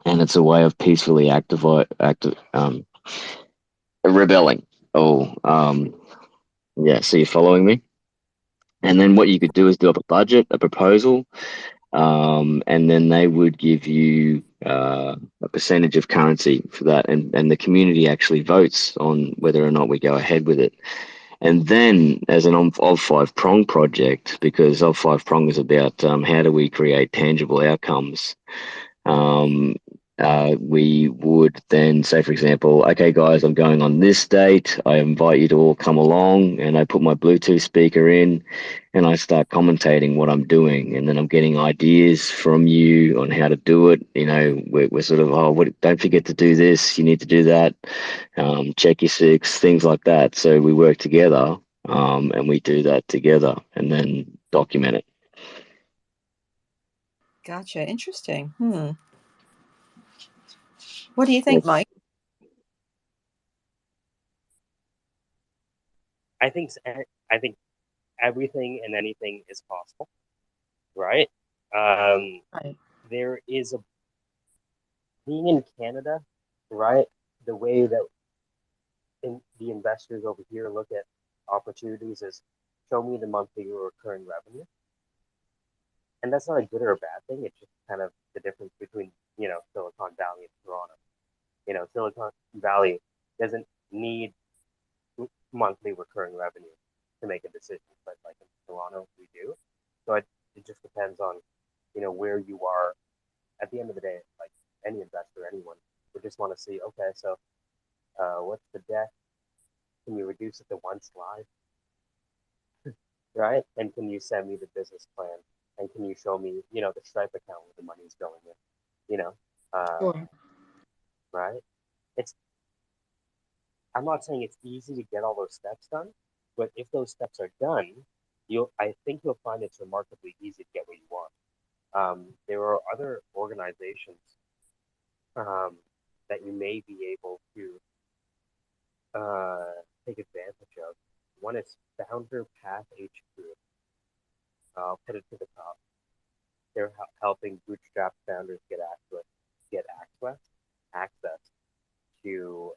and it's a way of peacefully rebelling. Oh, yeah. So you're following me? And then what you could do is do up a budget, a proposal, and then they would give you a percentage of currency for that, and the community actually votes on whether or not we go ahead with it. And then, as an of five prong project, because of five prong is about how do we create tangible outcomes. We would then say, for example, okay, guys, I'm going on this date. I invite you to all come along, and I put my Bluetooth speaker in, and I start commentating what I'm doing, and then I'm getting ideas from you on how to do it. We're sort of, don't forget to do this. You need to do that. Check your six, things like that. So we work together, and we do that together, and then document it. Gotcha. Interesting. What do you think, Mike? I think everything and anything is possible, right? Right. There is being in Canada, right? The way that the investors over here look at opportunities is show me the monthly recurring revenue, and that's not a good or a bad thing. It's just kind of the difference between Silicon Valley and Toronto. Silicon Valley doesn't need monthly recurring revenue to make a decision, but in Toronto we do. So it just depends on where you are. At the end of the day, any investor, anyone would just want to see, okay, so what's the debt can you reduce it to one slide? Right? And can you send me the business plan? And can you show me, the Stripe account where the money's going in? Sure. Right? It's I'm not saying it's easy to get all those steps done, but if those steps are done, I think you'll find it's remarkably easy to get what you want. There are other organizations um, that you may be able to take advantage of. One is Founder Path HQ. I'll put it to the top. They're helping bootstrap founders get access to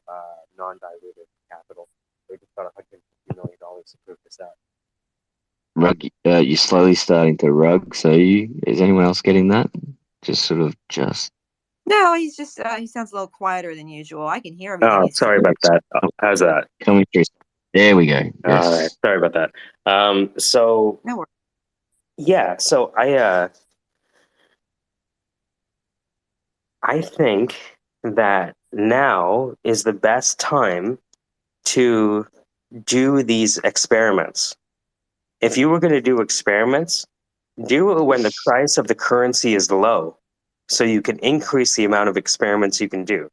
non-dilutive capital. They just got $150 million to prove this out. Rug, you're slowly starting to rug. So is anyone else getting that? Just. No, he's just he sounds a little quieter than usual. I can hear everything Oh, he's sorry about that. How's that? Coming through. There we go. Yes. All right. Sorry about that. So No worries. yeah, so I think that now is the best time to do these experiments. If you were going to do experiments, do it when the price of the currency is low, so you can increase the amount of experiments you can do.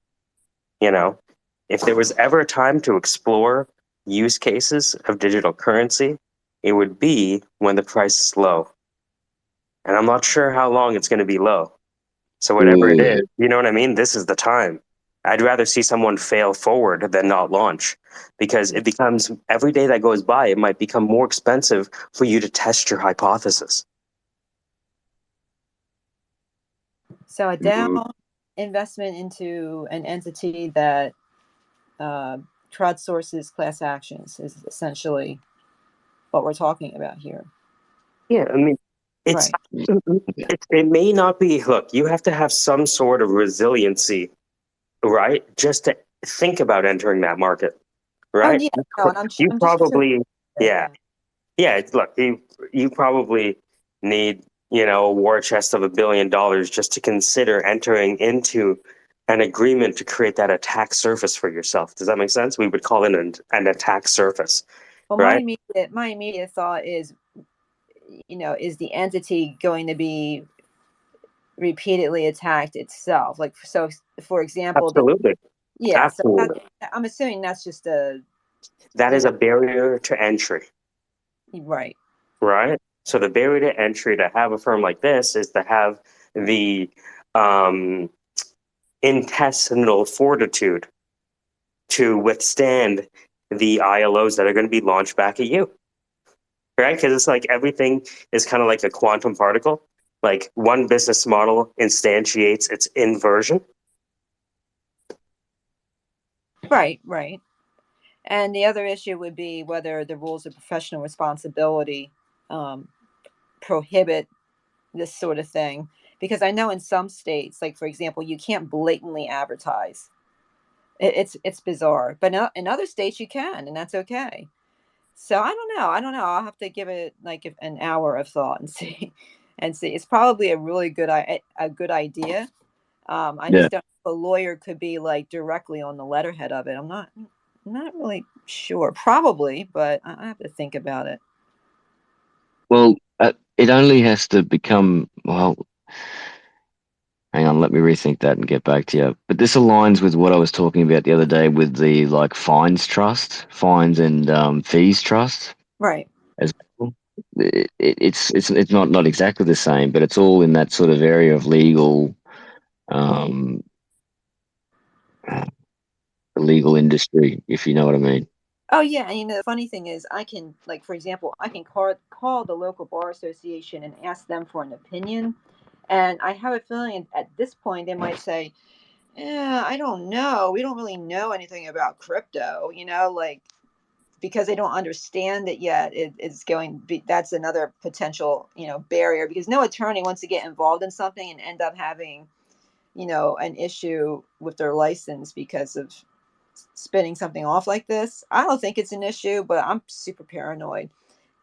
If there was ever a time to explore use cases of digital currency, it would be when the price is low. And I'm not sure how long it's going to be low. So whatever it is, you know what I mean? This is the time. I'd rather see someone fail forward than not launch, because it becomes, every day that goes by, it might become more expensive for you to test your hypothesis. So a down investment into an entity that crowdsources class actions is essentially what we're talking about here. Yeah, I mean, Right. it may not be, look, you have to have some sort of resiliency, right? Just to think about entering that market, right? Oh, yeah. No, and I'm probably, yeah. look, you probably need, a war chest of $1 billion just to consider entering into an agreement to create that attack surface for yourself. Does that make sense? We would call it an attack surface, Well, right? my immediate thought is, is the entity going to be repeatedly attacked itself? Like, so for example, Absolutely. Absolutely. So I'm assuming that's just that is a barrier to entry. Right. Right. So the barrier to entry to have a firm like this is to have the intestinal fortitude to withstand the ILOs that are going to be launched back at you. Right? Because it's like everything is kind of like a quantum particle. Like one business model instantiates its inversion. Right. And the other issue would be whether the rules of professional responsibility prohibit this sort of thing. Because I know in some states, like for example, you can't blatantly advertise. It's bizarre, but in other states you can, and that's okay. So I don't know. I'll have to give it like an hour of thought and see. It's probably a really good idea. I just don't know if a lawyer could be like directly on the letterhead of it. I'm not really sure. Probably, but I have to think about it. Well, it only has to become, well, hang on, let me rethink that and get back to you. But this aligns with what I was talking about the other day with the fines and fees trust. Right. As well. It's not exactly the same, but it's all in that sort of area of legal, the legal industry, if you know what I mean. Oh yeah, and the funny thing is, I can, like for example, I can call the local bar association and ask them for an opinion, and I have a feeling at this point they might say, "Yeah, I don't know. We don't really know anything about crypto, like because they don't understand it yet. It's going to be that's another potential, barrier because no attorney wants to get involved in something and end up having, an issue with their license because of spinning something off like this. I don't think it's an issue, but I'm super paranoid.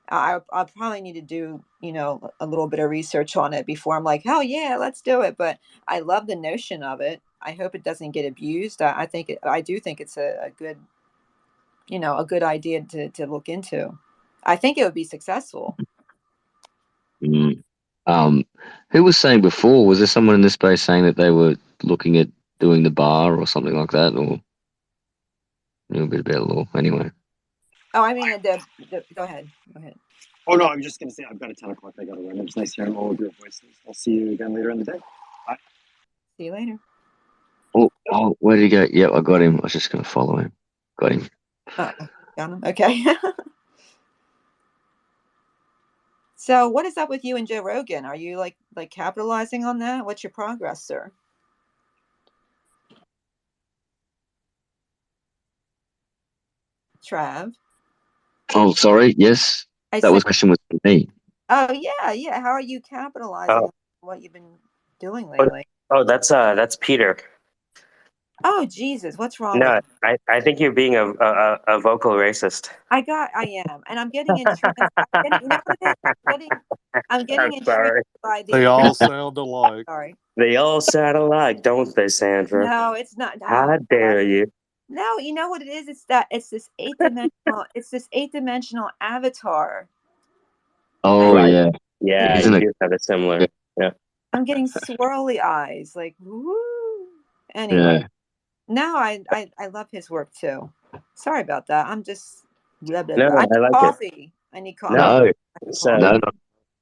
I'll probably need to do, a little bit of research on it before I'm like, oh yeah, let's do it. But I love the notion of it. I hope it doesn't get abused. I do think it's a good a good idea to look into. I think it would be successful. Mm. Who was saying before? Was there someone in this space saying that they were looking at doing the bar or something like that, or knew a bit about law? Anyway. Oh, I mean, go ahead. Go ahead. Oh no, I'm just gonna say I've got a 10 o'clock. I gotta run. It was nice hearing all of your voices. I'll see you again later in the day. Bye. See you later. Oh, where did he go? Yep, I got him. I was just going to follow him. Got him. Oh, got him. Okay. So, what is up with you and Joe Rogan? Are you like capitalizing on that? What's your progress, sir? Trav. Oh, sorry. Yes, I that said, was question was for me. oh yeah. How are you capitalizing Oh, on what you've been doing lately? that's Peter. Oh Jesus, what's wrong with No, you? I think you're being a vocal racist. I am, and I'm getting entranced. You know what it is? I'm getting I'm entranced sorry. by They the. all sound alike. Sorry. They all sound alike, don't they, Sandra? No, it's not. Oh, How dare you? no, you know what it is? It's this eight dimensional. It's this eight-dimensional avatar, Oh, and Right. yeah. Yeah, getting. Isn't you it? do have a similar. Yeah. I'm getting swirly eyes, like woo. Anyway, Yeah. no, I love his work too. Sorry about that. I'm just blah blah No, blah. I need I like it. coffee. I need coffee. I'm No, No, drinking it's coffee. it's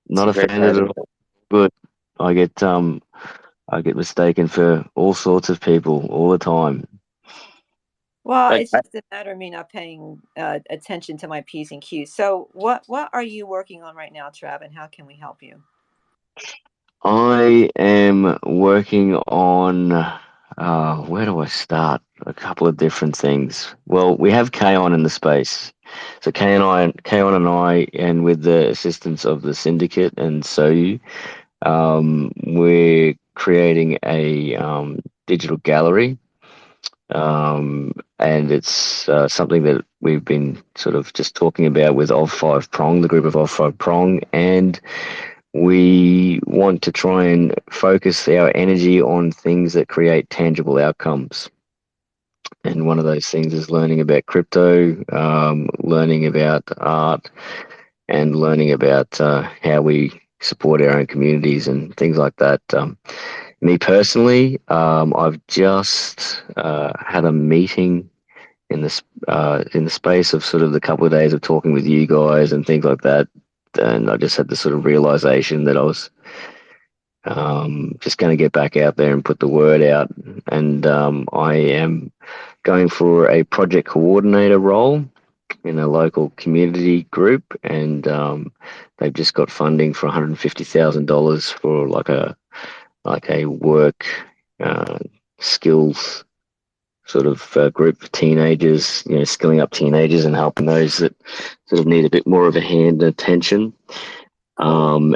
not very offended kind at of all. you. Good. I get I get mistaken for all sorts of people all the time. Well, Like, it's just a matter of me not paying attention to my P's and Q's. So, what are you working on right now, Trav, and how can we help you? I am working on where do I start? A couple of different things. Well, we have Kaon in the space. So Kaon and I, and with the assistance of the Syndicate and So we're creating a digital gallery, and it's something that we've been sort of just talking about with Of Five Prong, the group of Of Five Prong, and we want to try and focus our energy on things that create tangible outcomes. And one of those things is learning about crypto, learning about art, and learning about how we support our own communities and things like that. Me personally, I've just had a meeting in the space of sort of the couple of days of talking with you guys and things like that, and I just had the sort of realization that I was just going to get back out there and put the word out. And I am going for a project coordinator role in a local community group, and they've just got funding for $150,000 for like a work uh, skills sort of group for teenagers, skilling up teenagers and helping those that sort of need a bit more of a hand and attention. Cool.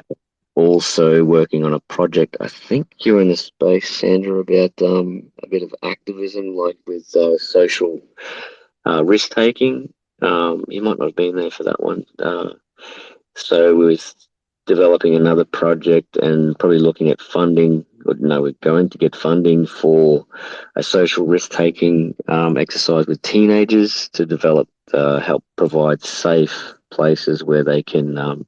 Also working on a project, I think you're in the space, Sandra, about a bit of activism, like with social risk taking. You might not have been there for that one. So we're developing another project and probably looking at funding. Or no, we're going to get funding for a social risk taking exercise with teenagers to develop, help provide safe places where they can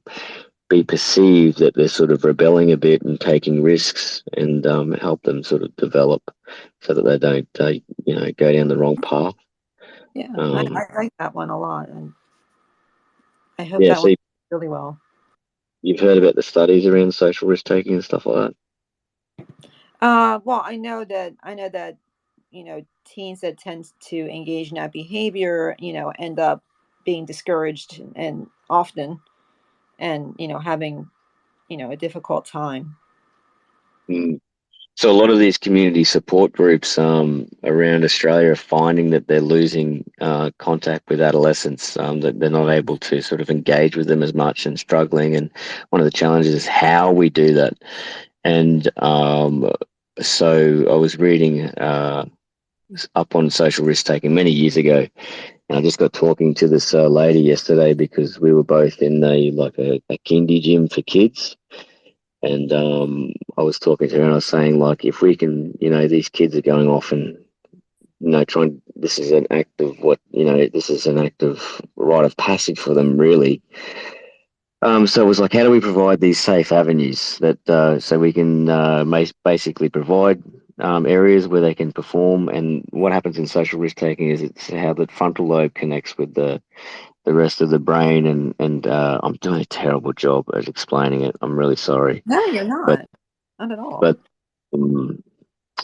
be perceived that they're sort of rebelling a bit and taking risks, and help them sort of develop so that they don't, go down the wrong path. Yeah, Um, I like that one a lot, and I hope yeah, that so works really well. you've heard about the studies around social risk taking and stuff like that. Well, I know that teens that tend to engage in that behavior, end up being discouraged and often, and having a difficult time. Mm. So a lot of these community support groups around Australia are finding that they're losing contact with adolescents, that they're not able to sort of engage with them as much and struggling. And one of the challenges is how we do that. And so I was reading up on social risk taking many years ago, and I just got talking to this lady yesterday because we were both in a kindy gym for kids. And I was talking to her and I was saying, like, if we can, these kids are going off and trying. This is an act of this is an act of rite of passage for them, really. So it was like, how do we provide these safe avenues that so we can basically provide areas where they can perform? And what happens in social risk taking is it's how the frontal lobe connects with the rest of the brain, and I'm doing a terrible job at explaining it. I'm really sorry, No, you're but not at all. but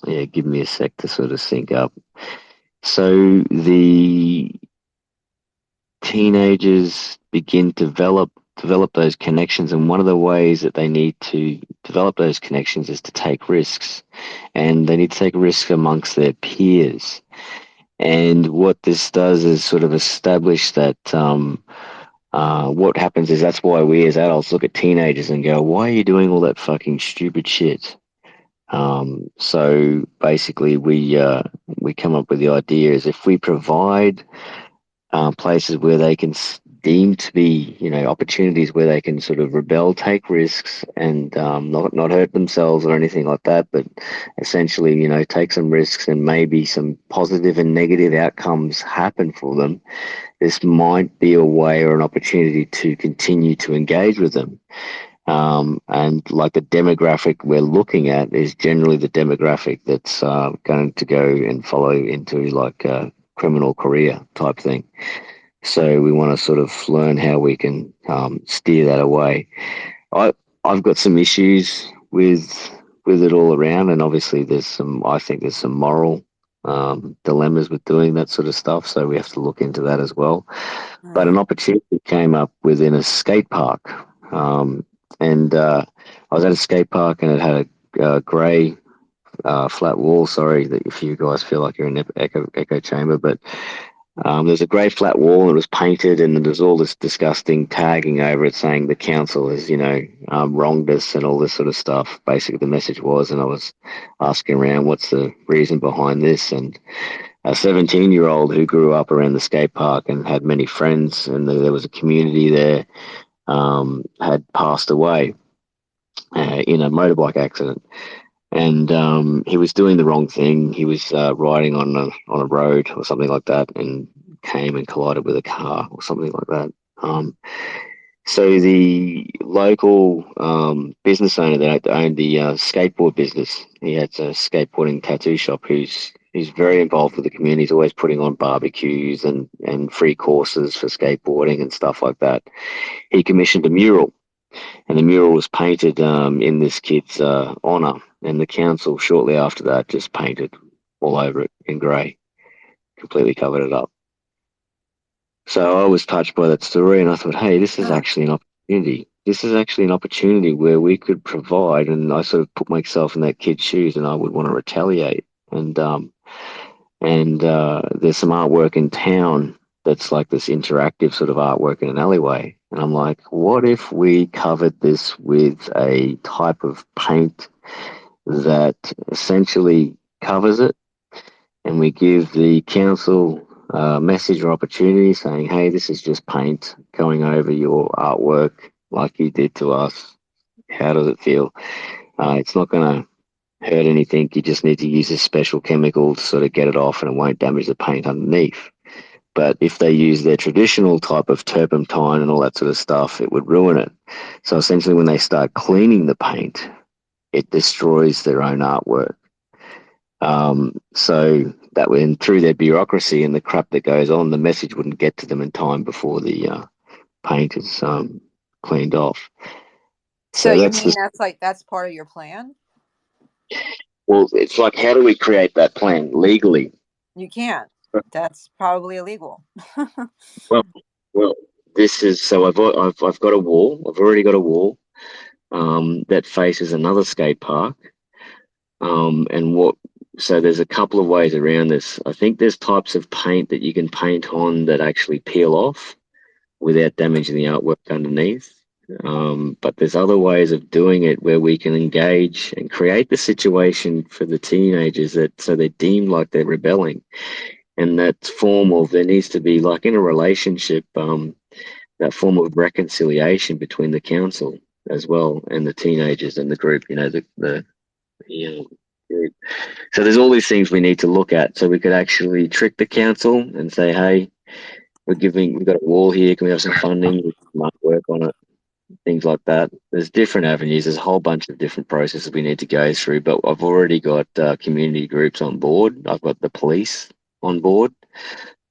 yeah, give me a sec to sort of sync up. So the teenagers begin to develop those connections, and one of the ways that they need to develop those connections is to take risks, and they need to take risks amongst their peers. And what this does is sort of establish that what happens is that's why we as adults look at teenagers and go, why are you doing all that fucking stupid shit? So basically we come up with the idea is if we provide places where they can deem to be, opportunities where they can sort of rebel, take risks, and not hurt themselves or anything like that, but essentially, take some risks and maybe some positive and negative outcomes happen for them. This might be a way or an opportunity to continue to engage with them. And like the demographic we're looking at is generally the demographic that's going to go and follow into like a criminal career type thing. So we want to sort of learn how we can steer that away. I've got some issues with it all around, and obviously I think there's some moral dilemmas with doing that sort of stuff. So we have to look into that as well. But an opportunity came up within a skate park, and I was at a skate park, and it had a grey flat wall. Sorry that if you guys feel like you're in an echo chamber, but there's a grey flat wall, and it was painted, and there's all this disgusting tagging over it saying the council has, wronged us and all this sort of stuff. Basically, the message was, and I was asking around, what's the reason behind this? And a 17-year-old who grew up around the skate park and had many friends, and there was a community there, had passed away in a motorbike accident. And he was doing the wrong thing. He was riding on a road or something like that, and came and collided with a car or something like that. So the local business owner that owned the skateboard business, he had a skateboarding tattoo shop. He's very involved with the community. He's always putting on barbecues and free courses for skateboarding and stuff like that. He commissioned a mural, and the mural was painted in this kid's honour. And the council, shortly after that, just painted all over it in grey, completely covered it up. So I was touched by that story, and I thought, hey, this is actually an opportunity. This is actually an opportunity where we could provide, and I sort of put myself in that kid's shoes, and I would want to retaliate. And there's some artwork in town that's like this interactive sort of artwork in an alleyway. And I'm like, what if we covered this with a type of paint that essentially covers it, and we give the council a message or opportunity saying, hey, this is just paint going over your artwork like you did to us. How does it feel? It's not going to hurt anything. You just need to use this special chemical to sort of get it off, and it won't damage the paint underneath. But if they use their traditional type of turpentine and all that sort of stuff, it would ruin it. So essentially, when they start cleaning the paint, it destroys their own artwork. So that when through their bureaucracy and the crap that goes on, the message wouldn't get to them in time before the paint is cleaned off. So you mean that's part of your plan? Well, it's like, how do we create that plan legally? You can't. That's probably illegal. well, this is so. I've got a wall. I've already got a wall that faces another skate park. So there's a couple of ways around this. I think there's types of paint that you can paint on that actually peel off without damaging the artwork underneath. But there's other ways of doing it where we can engage and create the situation for the teenagers so they're deemed like they're rebelling. And that form of, there needs to be, like in a relationship, that form of reconciliation between the council as well and the teenagers and the group, the So there's all these things we need to look at, so we could actually trick the council and say, hey, we've got a wall here. Can we have some funding? We might work on it. Things like that. There's different avenues. There's a whole bunch of different processes we need to go through. But I've already got community groups on board. I've got the police on board.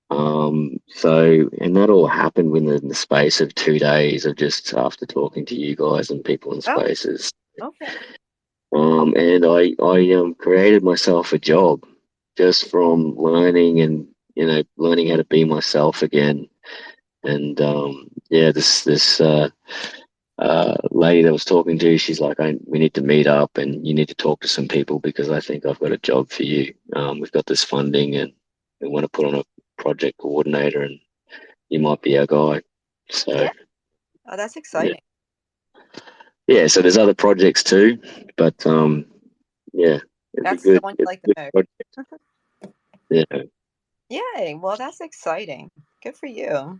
And that all happened within the space of 2 days of just after talking to you guys and people in Oh, spaces. okay. And I created myself a job just from learning and learning how to be myself again. And this lady that I was talking to, she's like, we need to meet up and you need to talk to some people because I think I've got a job for you. We've got this funding and we want to put on a project coordinator and you might be our guy. So Yeah. Oh, that's exciting. yeah. So there's other projects too, but yeah, it'd That's be the good. one you It's like a good the project. Yeah. most. Yay. Well, that's exciting. Good for you.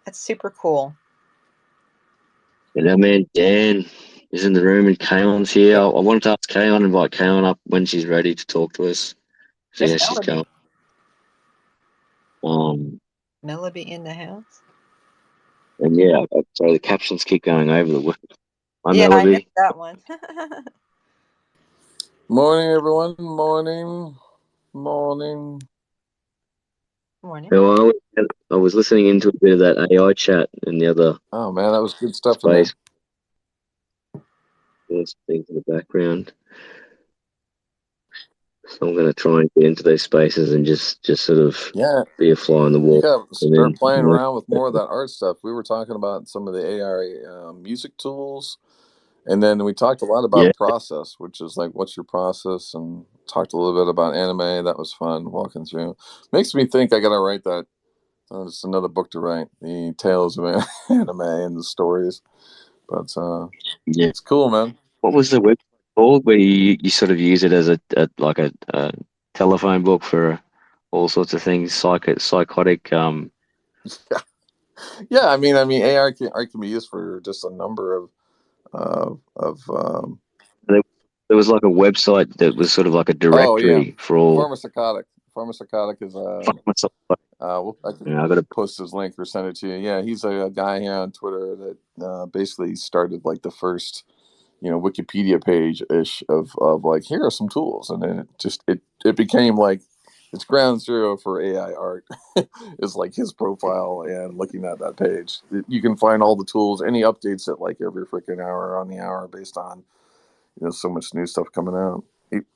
That's super cool. And that man Dan is in the room and Kaon's here. I wanted to ask Kaon, invite Kaon up when she's ready to talk to us. See There's how she's Melody. going. Melody in the house. And yeah, sorry, the captions keep going over the word. Hi, Yeah, I missed Melody. that one. Morning, everyone. Morning. Morning. Morning. How are we? I was listening into a bit of that AI chat in the other Oh, man, that was good stuff in there. space. There's things in the background. So I'm going to try and get into those spaces and just sort of Yeah, be a fly on the wall. you got to And start playing then, around with more of that art stuff. We were talking about some of the AI music tools, and then we talked a lot yeah, about process, which is like, what's your process? And talked a little bit about anime. That was fun walking through. Makes me think I got to write that. It's another book to write, the tales of anime and the stories. But yeah. it's cool, man. What was the website called where you sort of use it as a telephone book for all sorts of things, psychotic. Yeah, I mean, AI can be used for just a number of. There was like a website that was sort of like a Oh yeah, directory for all. Pharmapsychotic. Pharmapsychotic is I can I got to. post his link or send it to you. Yeah, he's a guy here on Twitter that basically started like the first Wikipedia page ish of like, here are some tools, and then it became like it's ground zero for AI art. Is like his profile, and looking at that page, you can find all the tools, any updates at like every freaking hour on the hour based on so much new stuff coming out.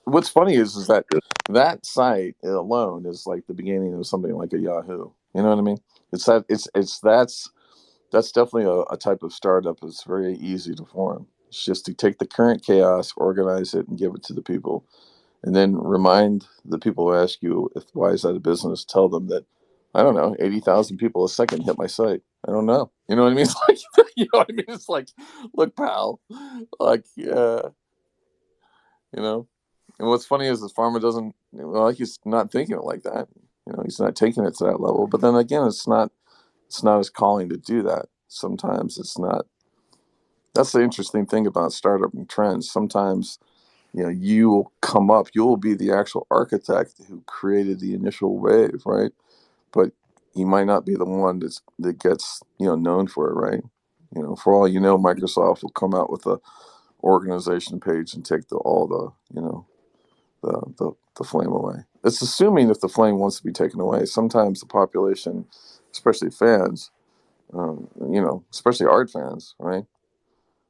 What's funny is that site alone is like the beginning of something like a Yahoo. You know what I mean? That's definitely a type of startup that's very easy to form. It's just to take the current chaos, organize it, and give it to the people, and then remind the people who ask you why is that a business. Tell them that, I don't know, 80,000 people a second hit my site. I don't know. You know what I mean? It's like, you know what I mean? It's like, look, pal, like, you know. And what's funny is the farmer doesn't, well, like, he's not thinking it like that. He's not taking it to that level. But then again, it's not his calling to do that. Sometimes it's not. That's the interesting thing about startup and trends. Sometimes, you will come up, you'll be the actual architect who created the initial wave, right? But you might not be the one that gets, known for it, right? For all you know, Microsoft will come out with a organization page and take all the flame away. It's assuming if the flame wants to be taken away. Sometimes the population, especially fans, especially art fans, right?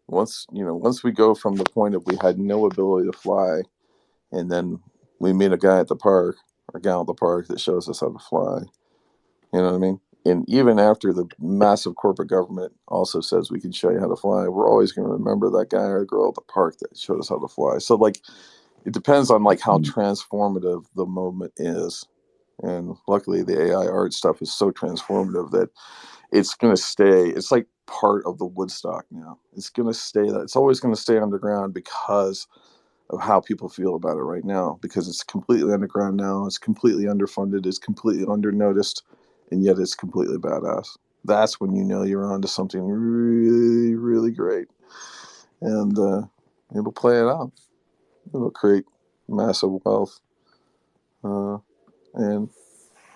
Once we go from the point of we had no ability to fly, and then we meet a guy at the park or gal at the park that shows us how to fly. You know what I mean? And even after the massive corporate government also says we can show you how to fly, we're always going to remember that guy or girl at the park that showed us how to fly. So like, it depends on like how transformative the moment is. And luckily the AI art stuff is so transformative that it's going to stay. It's like part of the Woodstock now. It's going to stay that. It's always going to stay underground because of how people feel about it right now, because it's completely underground now. It's completely underfunded. It's completely undernoticed, and yet it's completely badass. That's when you know you're onto something really, really great, and it'll play it out. It'll create massive wealth, and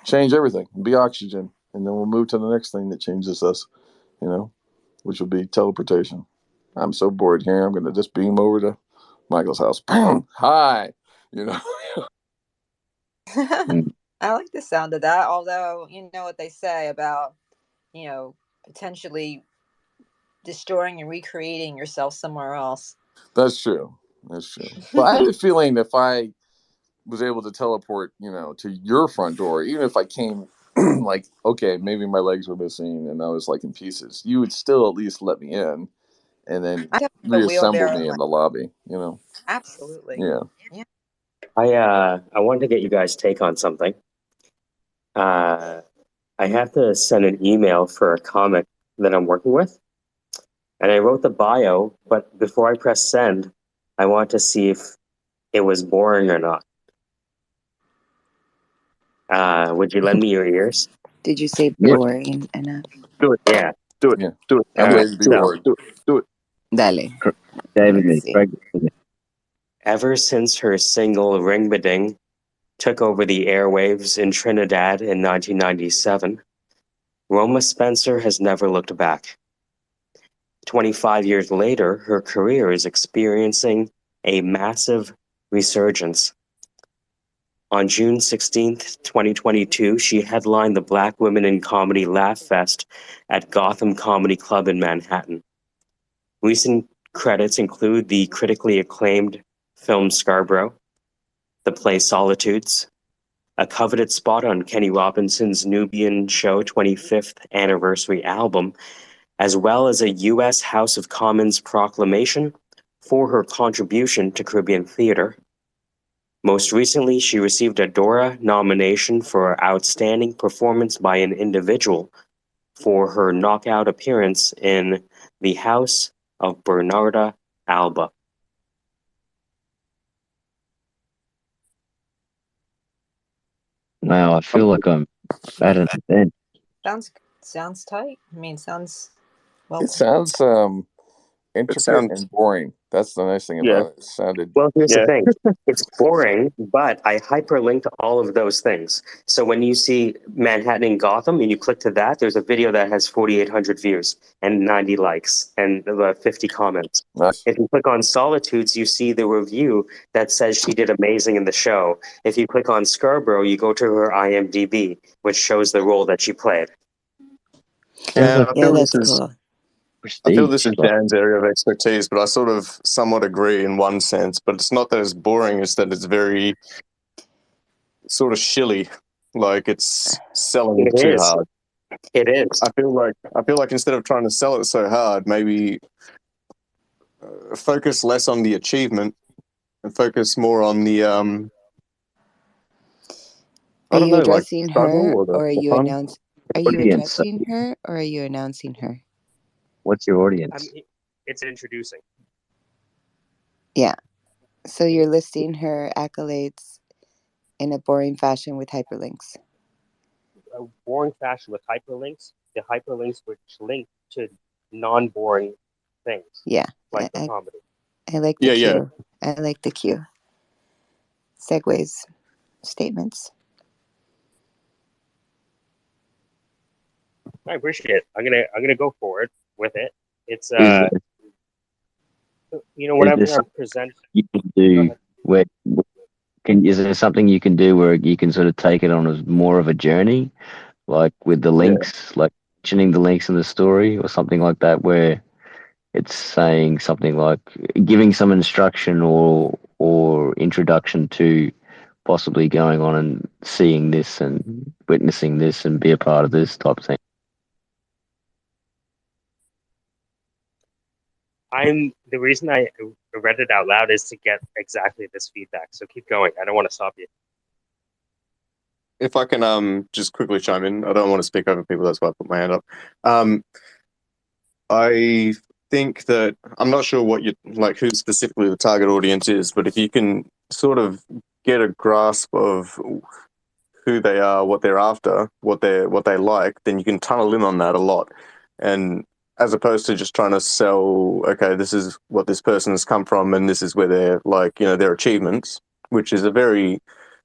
change everything. Be oxygen, and then we'll move to the next thing that changes us. Which will be teleportation. I'm so bored here. I'm gonna just beam over to Michael's house. Hi. I like the sound of that, although you know what they say about, potentially destroying and recreating yourself somewhere else. That's true. But I have a feeling if I was able to teleport, to your front door, even if I came like, okay, maybe my legs were missing and I was like in pieces, you would still at least let me in and then I have a reassemble wheelbarrow. me in the lobby, Absolutely. Yeah. I wanted to get you guys' take on something. I have to send an email for a comic that I'm working with, and I wrote the bio, but before I press send, I want to see if it was boring or not. Would you lend me your ears? Did you say Yeah. boring enough? Do it. Yeah. Do it. Yeah. Do it. I'm All ready right. to be So, bored. Do it. Dale. David, Let's see. Craig, ever since her single Ring Ba Ding took over the airwaves in Trinidad in 1997, Roma Spencer has never looked back. 25 years later, her career is experiencing a massive resurgence. On June 16th, 2022, she headlined the Black Women in Comedy Laugh Fest at Gotham Comedy Club in Manhattan. Recent credits include the critically acclaimed film Scarborough, the play Solitudes, a coveted spot on Kenny Robinson's Nubian Show 25th anniversary album, as well as a U.S. House of Commons proclamation for her contribution to Caribbean theater. Most recently, she received a Dora nomination for Outstanding Performance by an Individual for her knockout appearance in The House of Bernarda Alba. wow, I feel like I'm at an event. Sounds tight. I mean, sounds well. It sounds intricate sounds- and boring. That's the nice thing Yeah. about it. It sounded. Well, here's Yeah. the thing. It's boring, but I hyperlinked all of those things. So when you see Manhattan and Gotham and you click to that, there's a video that has 4,800 views and 90 likes and 50 comments. Nice. If you click on Solitudes, you see the review that says she did amazing in the show. If you click on Scarborough, you go to her IMDb, which shows the role that she played. Yeah, I Yeah, feel that's this is cool. this is Dan's area of expertise, but I sort of somewhat agree in one sense. But it's not that it's boring; it's that it's very sort of shilly, like it's selling It too is. hard. It is. I feel like instead of trying to sell it so hard, maybe focus less on the achievement and focus more on the I Are don't you know, like addressing struggle her or or are the you fun. Audience. addressing her or are you announcing her? What's your audience? It's introducing. Yeah. So you're listing her accolades in a boring fashion with hyperlinks. A boring fashion with hyperlinks, the hyperlinks which link to non-boring things, Yeah. like the comedy. I like the Yeah, cue. yeah. I like the cue. Segues, statements. I appreciate it. I'm gonna go forward with it. It's Is whenever there I something present. you can Go do ahead. where is there something you can do where you can sort of take it on as more of a journey, like with the Yeah. links, like mentioning the links in the story or something like that, where it's saying something like giving some instruction or introduction to possibly going on and seeing this and witnessing this and be a part of this type of thing. The reason I read it out loud is to get exactly this feedback. So keep going. I don't want to stop you. If I can just quickly chime in, I don't want to speak over people, that's why I put my hand up. I think that I'm not sure what you like who specifically the target audience is, but if you can sort of get a grasp of who they are, what they're after, what they like, then you can tunnel in on that a lot. And as opposed to just trying to sell, okay, this is what this person has come from and this is where they're like, their achievements. which is a very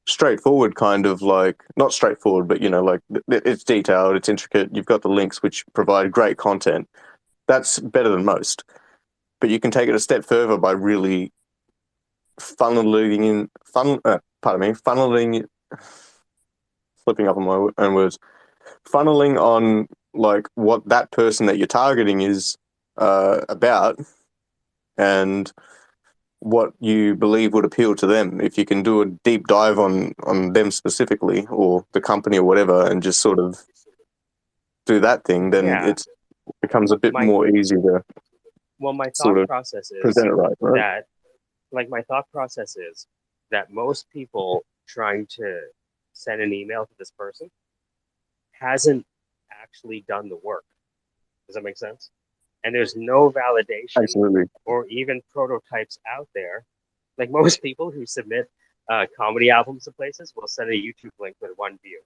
straightforward kind of like, not straightforward, but like it's detailed, it's intricate. You've got the links which provide great content. That's better than most. But you can take it a step further by really funneling, slipping up on my own words, funneling on like what that person that you're targeting is about, and what you believe would appeal to them. If you can do a deep dive on them specifically, or the company or whatever, and just sort of do that thing, then it becomes a bit more easy to my sort thought of process is present it right? that, like, my thought process is that most people trying to send an email to this person hasn't actually done the work. Does that make sense? And there's no validation Absolutely. or even prototypes out there. Like, most people who submit comedy albums to places will send a YouTube link with one view,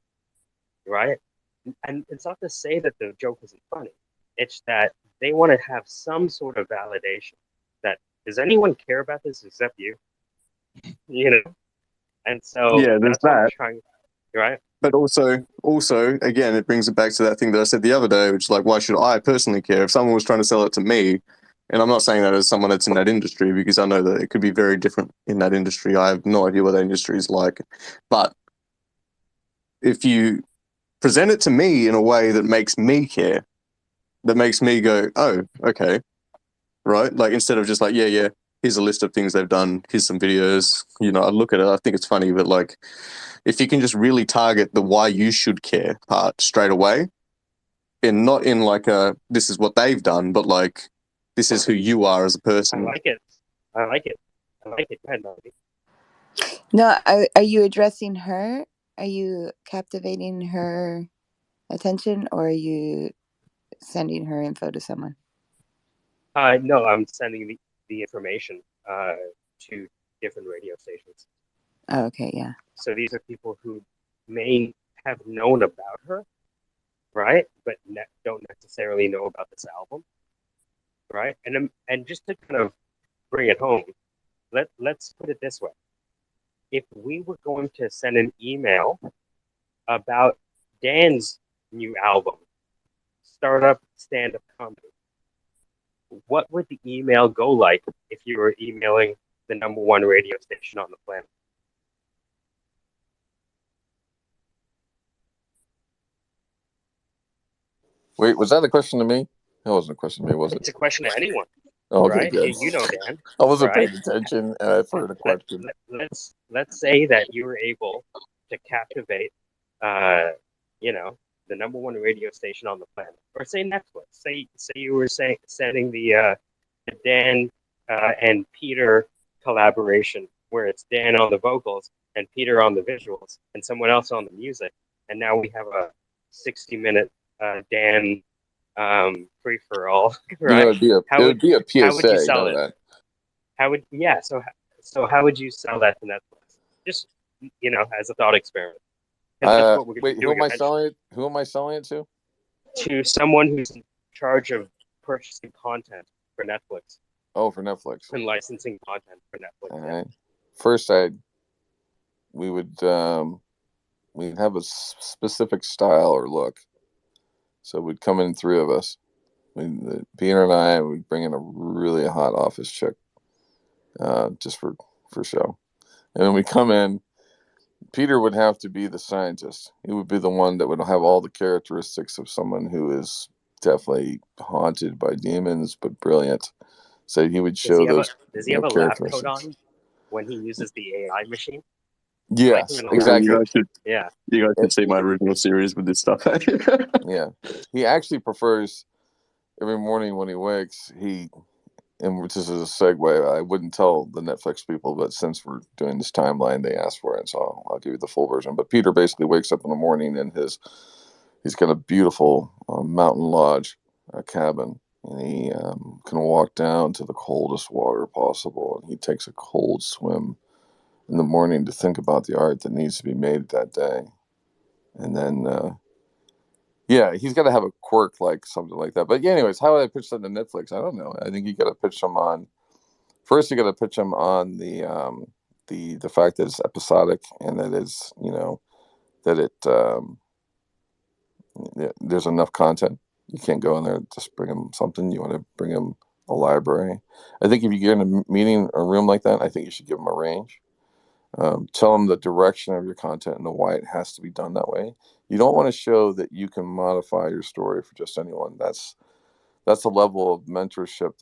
right? And it's not to say that the joke isn't funny. It's that they want to have some sort of validation that, does anyone care about this except you? And so yeah, there's that's what I'm that. trying, right? But also, again, it brings it back to that thing that I said the other day, which is like, why should I personally care if someone was trying to sell it to me? And I'm not saying that as someone that's in that industry, because I know that it could be very different in that industry. I have no idea what that industry is like. But if you present it to me in a way that makes me care, that makes me go, oh, okay, right? Like, instead of just like, yeah, here's a list of things they've done, here's some videos, I look at it, I think it's funny, but like, if you can just really target the why you should care part straight away, and not in like a, this is what they've done, but like, this is who you are as a person. I like it. Go ahead, Melody. No, are you addressing her? Are you captivating her attention, or are you sending her info to someone? No, I'm sending the information to different radio stations. Oh, okay, yeah. So these are people who may have known about her, right? But don't necessarily know about this album, right? And just to kind of bring it home, let's put it this way. If we were going to send an email about Dan's new album, Startup Stand-Up Comedy, what would the email go like if you were emailing the #1 radio station on the planet? Wait, was that a question to me? That wasn't a question to me, was it? It's a question to anyone. Oh, okay, right? good. Dan. I wasn't right? paying attention, and I heard a question. Let's say that you were able to captivate, the #1 radio station on the planet, or say Netflix. Say you were setting the Dan and Peter collaboration, where it's Dan on the vocals and Peter on the visuals, and someone else on the music, and now we have a 60-minute Dan free for all, right? It would be a PSA. How would you sell it? That. So how would you sell that to Netflix? Just as a thought experiment. That's what we're wait, who am I selling it? Who am I selling it to? To someone who's in charge of purchasing content for Netflix. Oh, for Netflix. And licensing content for Netflix. All right. First, we'd have a specific style or look. So we'd come in 3 of us. Peter and I would bring in a really hot office chick, just for show. And when we come in, Peter would have to be the scientist. He would be the one that would have all the characteristics of someone who is definitely haunted by demons, but brilliant. So he would show those. Does he have a lab coat on when he uses the AI machine? Yes, exactly. You guys should see my original series with this stuff. Yeah, he actually prefers every morning when he wakes. And which is a segue. I wouldn't tell the Netflix people, but since we're doing this timeline, they asked for it, so I'll give you the full version. But Peter basically wakes up in the morning in he's got a beautiful mountain lodge cabin, and he can walk down to the coldest water possible, and he takes a cold swim in the morning to think about the art that needs to be made that day. And then he's got to have a quirk like something like that. But anyways, how would I pitch that to Netflix? I don't know. I think you got to pitch them on. First, you got to pitch them on the the fact that it's episodic and that it's that it there's enough content. You can't go in there and just bring them something. You want to bring them a library. I think if you get in a meeting or room like that, I think you should give them a range. Tell them the direction of your content and why it has to be done that way. You don't want to show that you can modify your story for just anyone. That's a level of mentorship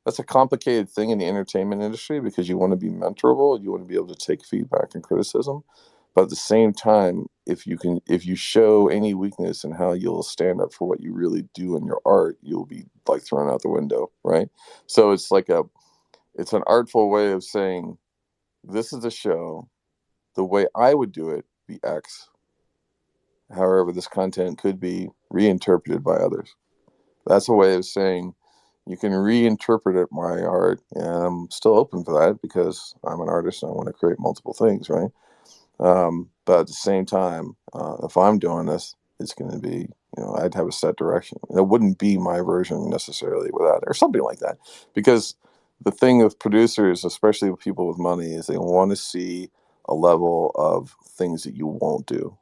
that's a complicated thing in the entertainment industry, because you want to be mentorable, you want to be able to take feedback and criticism, but at the same time, if you show any weakness in how you'll stand up for what you really do in your art, you'll be like thrown out the window, right? So it's an artful way of saying, this is a show, the way I would do it be X. However, this content could be reinterpreted by others. That's a way of saying, you can reinterpret my art, and I'm still open for that because I'm an artist and I want to create multiple things, right? But at the same time, if I'm doing this, it's going to be, I'd have a set direction. And it wouldn't be my version necessarily without it, or something like that. Because the thing with producers, especially with people with money, is they want to see a level of things that you won't do.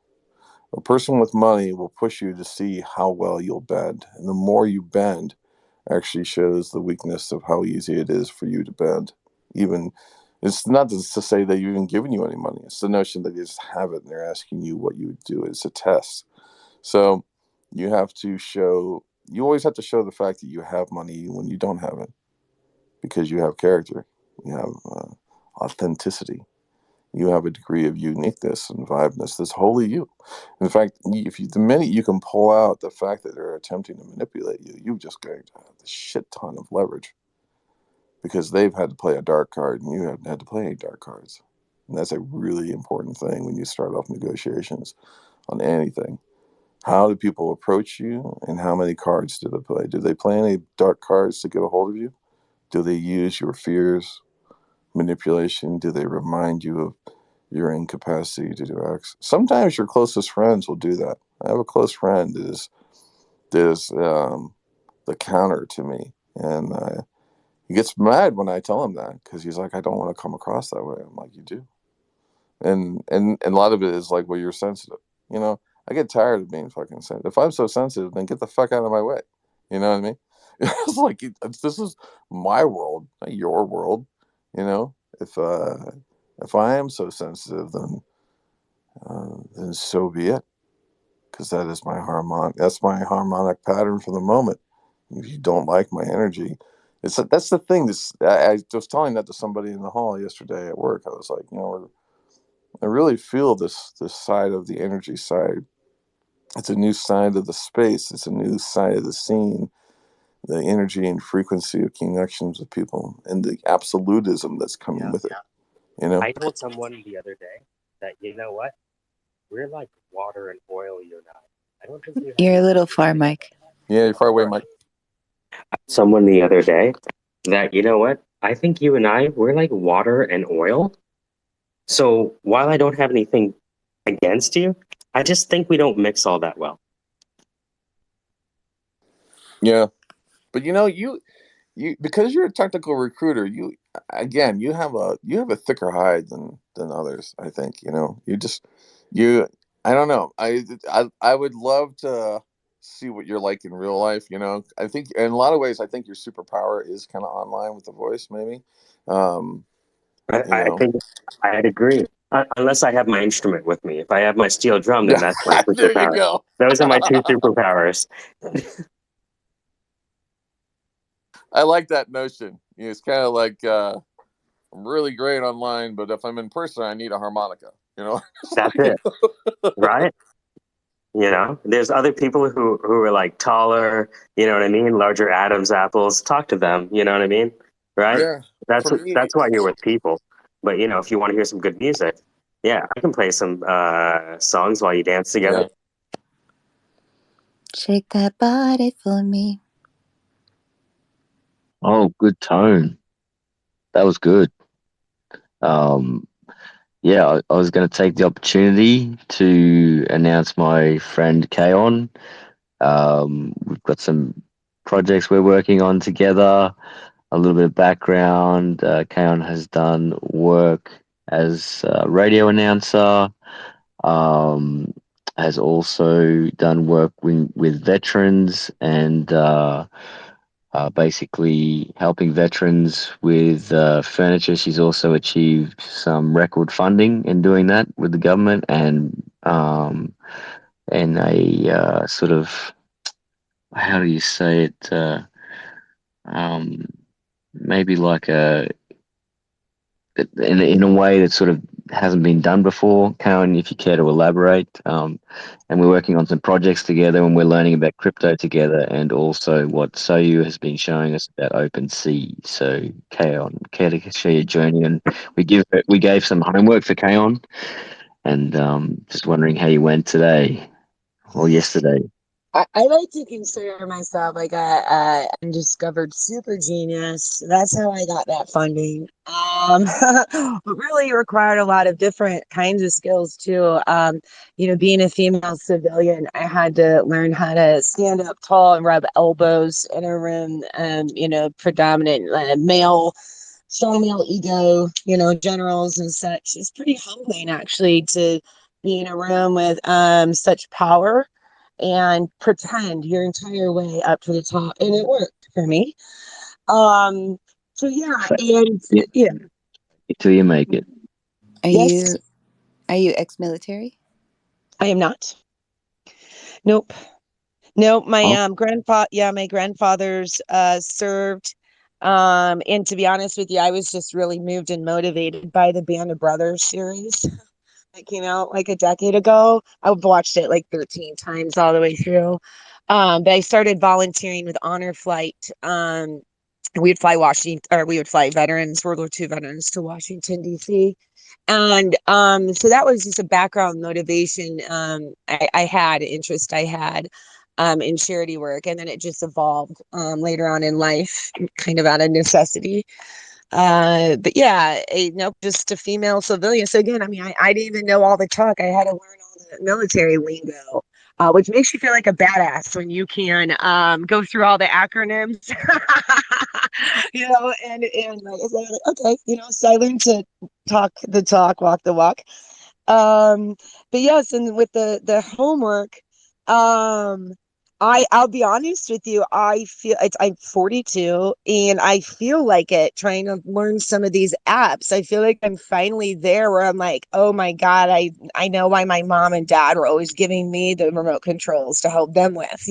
A person with money will push you to see how well you'll bend. And the more you bend actually shows the weakness of how easy it is for you to bend. Even it's not to say that you're even giving you any money. It's the notion that you just have it and they're asking you what you would do. It's a test. So you always have to show the fact that you have money when you don't have it, because you have character, you have authenticity. You have a degree of uniqueness and vibeness that's wholly you. In fact, the minute you can pull out the fact that they're attempting to manipulate you, you've just got a shit ton of leverage, because they've had to play a dark card and you haven't had to play any dark cards. And that's a really important thing when you start off negotiations on anything. How do people approach you, and how many cards do they play? Do they play any dark cards to get a hold of you? Do they use your fears, manipulation? Do they remind you of your incapacity to do X? Sometimes your closest friends will do that. I have a close friend that is the counter to me, and he gets mad when I tell him that, because he's like, I don't want to come across that way. I'm like, you do, and a lot of it is like, well, you're sensitive. I get tired of being fucking sensitive. If I'm so sensitive, then get the fuck out of my way. You know what I mean? It's like, this is my world, not your world. If I am so sensitive, then so be it, because that's my harmonic pattern for the moment. If you don't like my energy, that's the thing. I was telling that to somebody in the hall yesterday at work. I was like, I really feel this side of the energy side. It's a new side of the space. It's a new side of the scene. The energy and frequency of connections with people, and the absolutism that's coming with it. I told someone the other day that, you know what? We're like water and oil, you and I. I don't think we You're a little far, Mike. Yeah, you're far away, Mike. Someone the other day that, you know what? I think you and I, we're like water and oil. So while I don't have anything against you, I just think we don't mix all that well. Yeah, but you because you're a technical recruiter, you have a thicker hide than others. I think you I don't know. I would love to see what you're like in real life. I think in a lot of ways, I think your superpower is kind of online with the voice, maybe. I think I'd agree. Unless I have my instrument with me. If I have my steel drum, then that's my There you superpower. go. Those are my two superpowers. I like that notion. It's kind of like, I'm really great online, but if I'm in person, I need a harmonica. That's it, right? There's other people who are like taller, you know what I mean? Larger Adam's apples. Talk to them, you know what I mean? Right? Yeah. That's why you're with people. But if you want to hear some good music, yeah, I can play some songs while you dance together. Yeah. Shake that body for me. Oh, good tone. That was good. Yeah, I was going to take the opportunity to announce my friend Kaon. We've got some projects we're working on together. a little bit of background. Kaon has done work as a radio announcer. Has also done work with veterans and basically helping veterans with furniture. She's also achieved some record funding in doing that with the government and a sort of, how do you say it? Um, maybe like in a way that sort of hasn't been done before. Karen, if you care to elaborate. And we're working on some projects together, and we're learning about crypto together, and also what Soyu has been showing us about OpenSea. So, Kaon, care to share your journey? And we gave some homework for Kaon, and just wondering how you went today or yesterday. I like to consider myself like a undiscovered super genius. That's how I got that funding. But really required a lot of different kinds of skills too. Being a female civilian, I had to learn how to stand up tall and rub elbows in a room. Predominant male, strong male ego. Generals and such. It's pretty humbling actually to be in a room with such power and pretend your entire way up to the top, and it worked for me. So yeah, and yeah, Till you make it. Are yes, you ex-military? I am not. Nope, nope. My Oh, my grandfathers served. And to be honest with you, I was just really moved and motivated by the Band of Brothers series that came out like a decade ago. I've watched it like 13 times all the way through. But I started volunteering with Honor Flight. We would fly veterans, World War II veterans, to Washington D.C. And so that was just a background motivation. I had interest. I had in charity work, and then it just evolved later on in life, kind of out of necessity. But yeah, nope, just a female civilian. So again, I mean, I didn't even know all the talk. I had to learn all the military lingo, which makes you feel like a badass when you can go through all the acronyms, and like, it's like, okay, so I learned to talk the talk, walk the walk. Um, but yes, and with the homework, um, I'll be honest with you. I'm 42 and I feel like it trying to learn some of these apps. I feel like I'm finally there where I'm like, oh my God, I know why my mom and dad were always giving me the remote controls to help them with.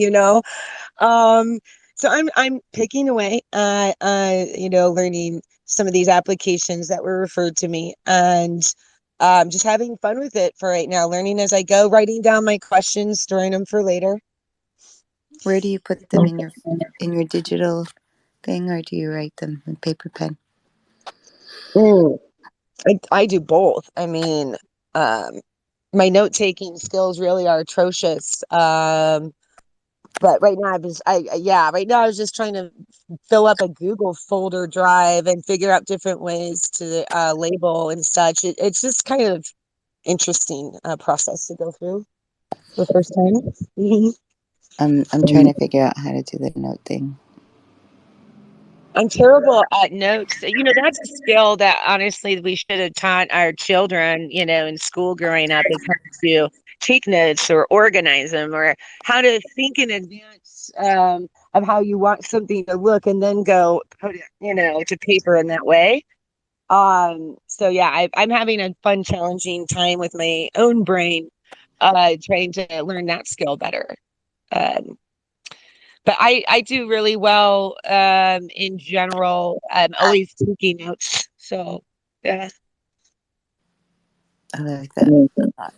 Um, so I'm picking away, learning some of these applications that were referred to me, and just having fun with it for right now, learning as I go, writing down my questions, storing them for later. Where do you put them in your digital thing, or do you write them in paper pen? Mm, I do both. I mean, um, my note taking skills really are atrocious. But right now right now I was just trying to fill up a Google folder drive and figure out different ways to label and such. It's just kind of interesting process to go through the first time. Mhm. I'm trying to figure out how to do the note thing. I'm terrible at notes. That's a skill that honestly we should have taught our children, in school growing up, is how to take notes or organize them, or how to think in advance of how you want something to look and then go put it, to paper in that way. So yeah, I'm having a fun, challenging time with my own brain, trying to learn that skill better. Um, but I do really well in general. I'm always taking notes. So yeah. I like that a lot.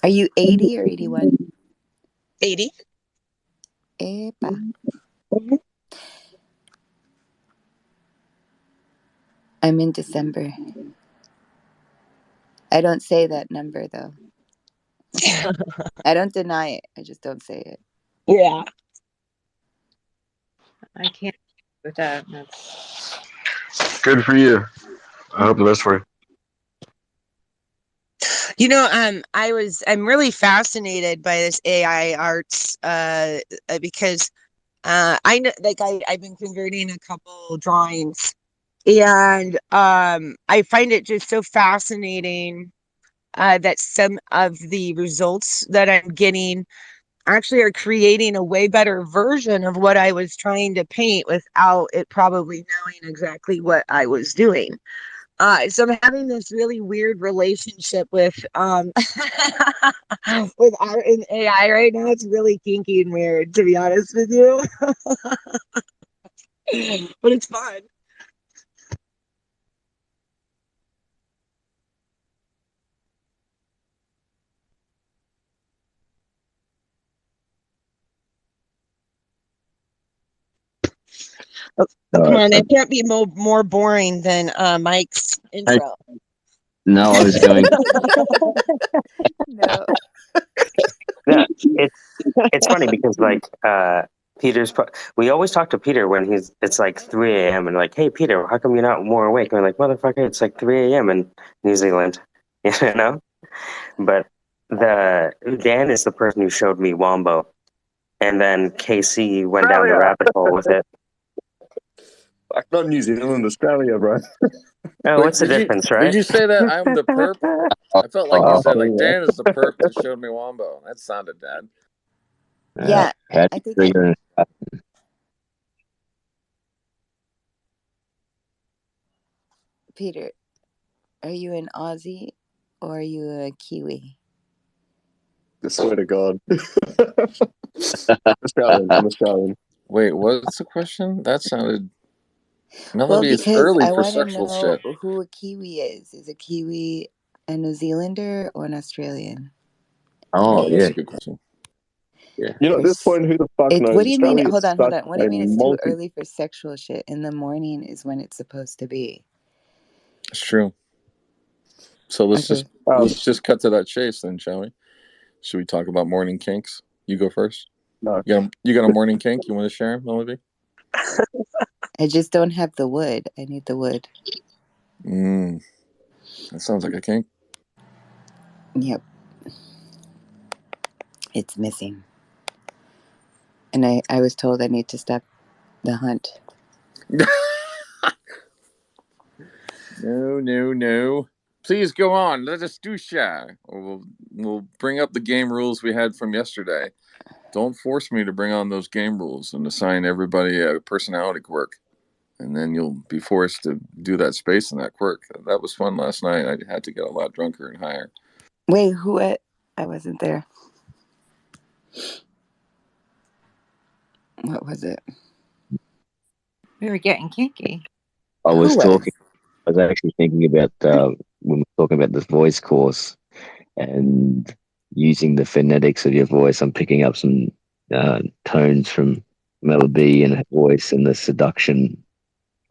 Are you 80 or 81? 80. Epa. Mhm. I'm in December. I don't say that number though. I don't deny it. I just don't say it. Yeah. I can't with that. That's Good for you. I hope the best for you. I'm really fascinated by this AI arts because I know, like I've been converting a couple drawings, and I find it just so fascinating that some of the results that I'm getting actually are creating a way better version of what I was trying to paint without it probably knowing exactly what I was doing. So I'm having this really weird relationship with with art and AI right now. It's really kinky and weird, to be honest with you. But it's fun. Oh, come on, it can't be more boring than Mike's I, intro. no, I was going. No. Yeah, it's funny because like we always talk to Peter when it's like 3 a.m. and like, hey Peter, how come you're not more awake? And we're like, motherfucker, it's like 3 a.m. in New Zealand, you know. But the Dan is the person who showed me Wombo, and then KC went down the Australia. rabbit hole with it. Like, not New Zealand, Australia, bro. Oh, Wait, what's the difference, right? did you say that I'm the perp? I felt like you said like Dan is the perp that showed me Wombo. That sounded bad. Yeah, How do I you think figure it? Peter, are you an Aussie or are you a Kiwi? I swear to God. Australian. I'm Australian. Wait, what's the question? That sounded. Well, Melody, it's because early I for want to sexual know shit. who a Kiwi is. Is a Kiwi a New Zealander or an Australian? Oh, That's yeah. a good question. Yeah. You know, at this point, who the fuck knows? What do you mean? Australia Hold is on. such What do a you mean it's too early for sexual shit? In the morning is when it's supposed to be. It's true. So let's Okay. just cut to that chase then, shall we? Should we talk about morning kinks? You go first. No. You got a morning kink? You want to share, Melody? I just don't have the wood. I need the wood. That sounds like a kink. Yep. It's missing. And I was told I need to stop the hunt. No. Please go on. Let us do share. We'll bring up the game rules we had from yesterday. Don't force me to bring on those game rules and assign everybody a personality quirk. And then you'll be forced to do that space in that quirk. That was fun last night. I had to get a lot drunker and higher. Wait, who? I wasn't there. What was it? We were getting kinky. I was Who was? I was actually thinking about when we were talking about this voice course and using the phonetics of your voice. I'm picking up some tones from Melody and her voice and the seduction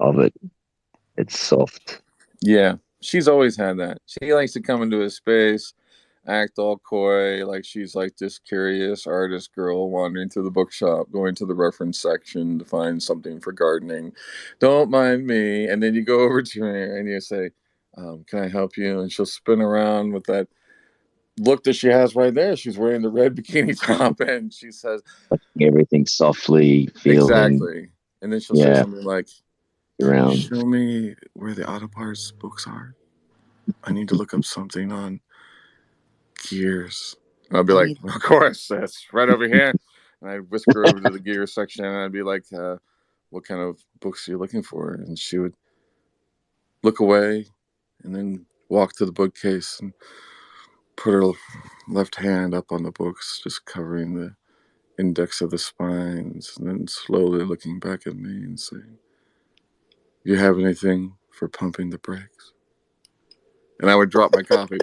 of it. It's soft. Yeah, she's always had that. She likes to come into a space, act all coy, like she's like this curious artist girl wandering through the bookshop, going to the reference section to find something for gardening. Don't mind me. And then you go over to her and you say, can I help you? And she'll spin around with that look that she has right there. She's wearing the red bikini top and she says, Everything softly feeling. exactly. And then she'll say Yeah, something like, can you around. show me where the auto parts books are? I need to look up something on gears. And I'll be like, of course, that's right over here. And I'd whisk her over to the gear section and I'd be like, what kind of books are you looking for? And she would look away and then walk to the bookcase and put her left hand up on the books, just covering the index of the spines, and then slowly looking back at me and saying, you have anything for pumping the brakes? And I would drop my coffee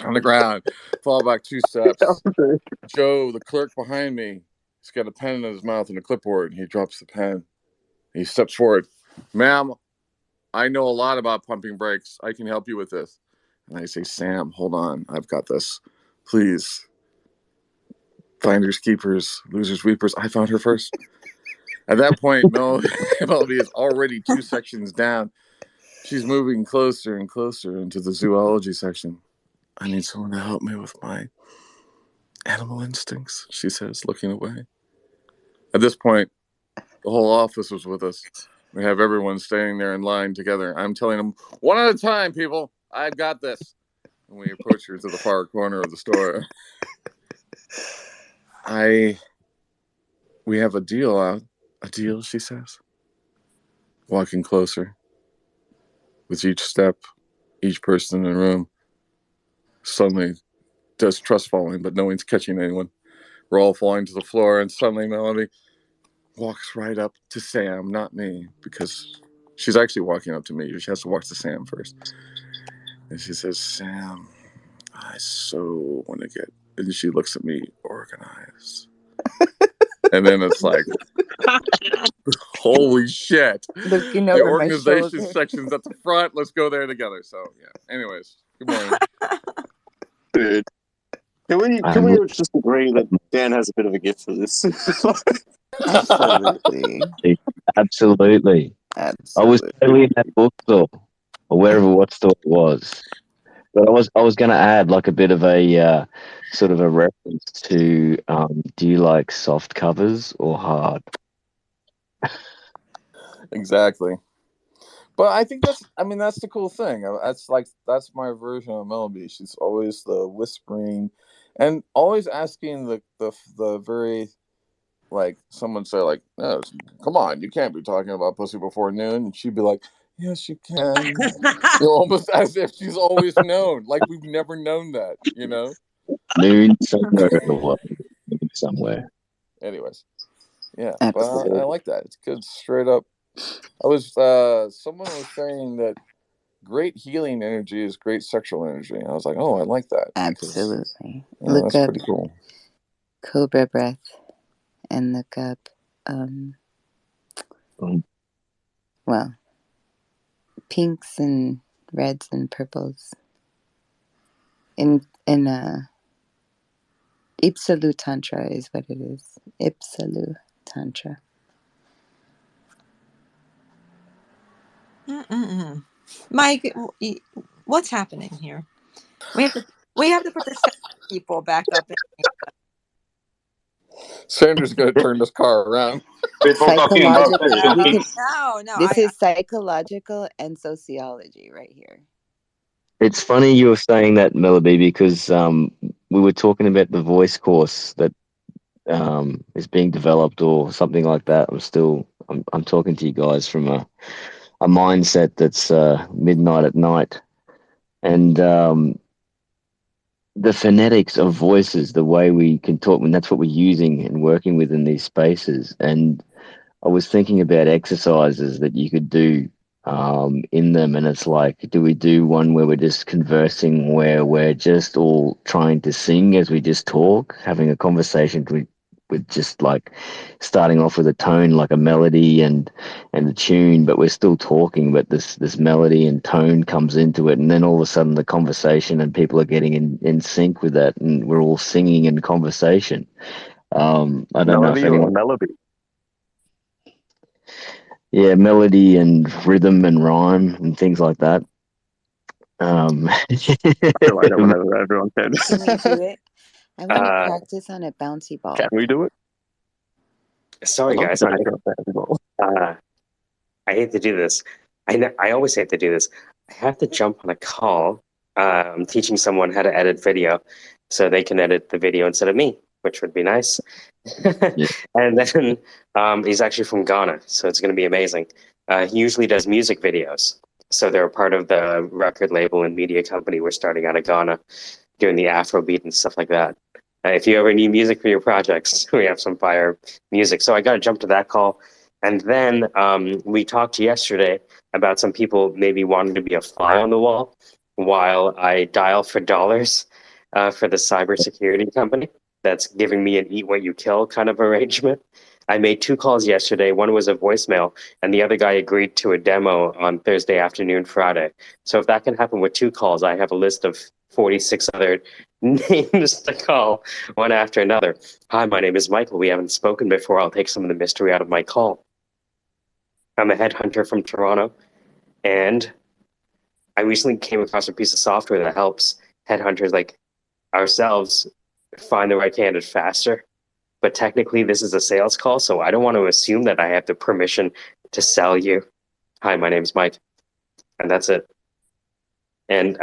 on the ground, fall back 2 steps. Joe, the clerk behind me, he's got a pen in his mouth and a clipboard, and he drops the pen. He steps forward. Ma'am, I know a lot about pumping brakes. I can help you with this. And I say, Sam, hold on. I've got this. Please. Finders, keepers, losers, weepers. I found her first. At that point, Melody is already 2 sections down. She's moving closer and closer into the zoology section. I need someone to help me with my animal instincts, she says, looking away. At this point, The whole office was with us. We have everyone standing there in line together. I'm telling them, one at a time, people. I've got this. And we approach her to the far corner of the store. We have a deal out. A deal, she says. Walking closer. With each step, each person in the room. Suddenly, there's trust falling, but no one's catching anyone. We're all falling to the floor, and suddenly Melody walks right up to Sam, not me, because she's actually walking up to me. She has to walk to Sam first. And she says, Sam, I so want to get... And she looks at me, organized. And then it's like, holy shit. Looking The over my organization shoulder. section's at the front. Let's go there together. So, yeah. Anyways, good morning. Dude. Can we just agree that Dan has a bit of a gift for this? Absolutely. Absolutely. I was Absolutely. totally in that bookstore or wherever what store it was. But I was going to add like a bit of a sort of a reference to do you like soft covers or hard? Exactly. But I think that's the cool thing. That's my version of Melody. She's always the whispering and always asking the very, like, someone say, like, no, come on, you can't be talking about pussy before noon. And she'd be like, yes, you can. Almost as if she's always known. Like we've never known that, Noon somewhere in the world. Somewhere. Anyways. Yeah. Absolutely. But I like that. It's good straight up. Someone was saying that great healing energy is great sexual energy. And I was like, oh, I like that. Absolutely. Because, Look that's up pretty cool. Cobra Breath and look up, well, pinks and reds and purples. In Ipsalu Tantra is what it is. Ipsalu Tantra. Mike, what's happening here? We have to put the people back up. Sanders going to turn this car around. Psychological. No. This is psychological and sociology right here. It's funny you were saying that, Melody, because we were talking about the voice course that is being developed or something like that. I'm talking to you guys from a mindset that's midnight at night, and the phonetics of voices, the way we can talk, and that's what we're using and working with in these spaces. And I was thinking about exercises that you could do in them, and it's like, do we do one where we're just conversing, where we're just all trying to sing as we just talk, having a conversation with just like starting off with a tone like a melody and a tune, but we're still talking, but this melody and tone comes into it, and then all of a sudden the conversation and people are getting in sync with that, and we're all singing in conversation. I don't know if anyone... melody. Yeah, melody and rhythm and rhyme and things like that. I feel like I'm whenever everyone can. Can we do it? I want to practice on a bouncy ball. Can we do it? Sorry, guys. I hate to do this. I always hate to do this. I have to jump on a call. I'm teaching someone how to edit video so they can edit the video instead of me, which would be nice. And then he's actually from Ghana, so it's going to be amazing. He usually does music videos. So they're a part of the record label and media company we're starting out of Ghana, doing the Afrobeat and stuff like that. If you ever need music for your projects, we have some fire music. So I got to jump to that call. And then we talked yesterday about some people maybe wanting to be a fly on the wall while I dial for dollars for the cybersecurity company that's giving me an eat what you kill kind of arrangement. I made 2 calls yesterday. One was a voicemail, and the other guy agreed to a demo on Thursday afternoon, Friday. So if that can happen with 2 calls, I have a list of 46 other names to call one after another. Hi, my name is Michael. We haven't spoken before. I'll take some of the mystery out of my call. I'm a headhunter from Toronto, and I recently came across a piece of software that helps headhunters like ourselves find the right candidate faster. but technically this is a sales call, so I don't want to assume that I have the permission to sell you. Hi, my name's Mike, and that's it. And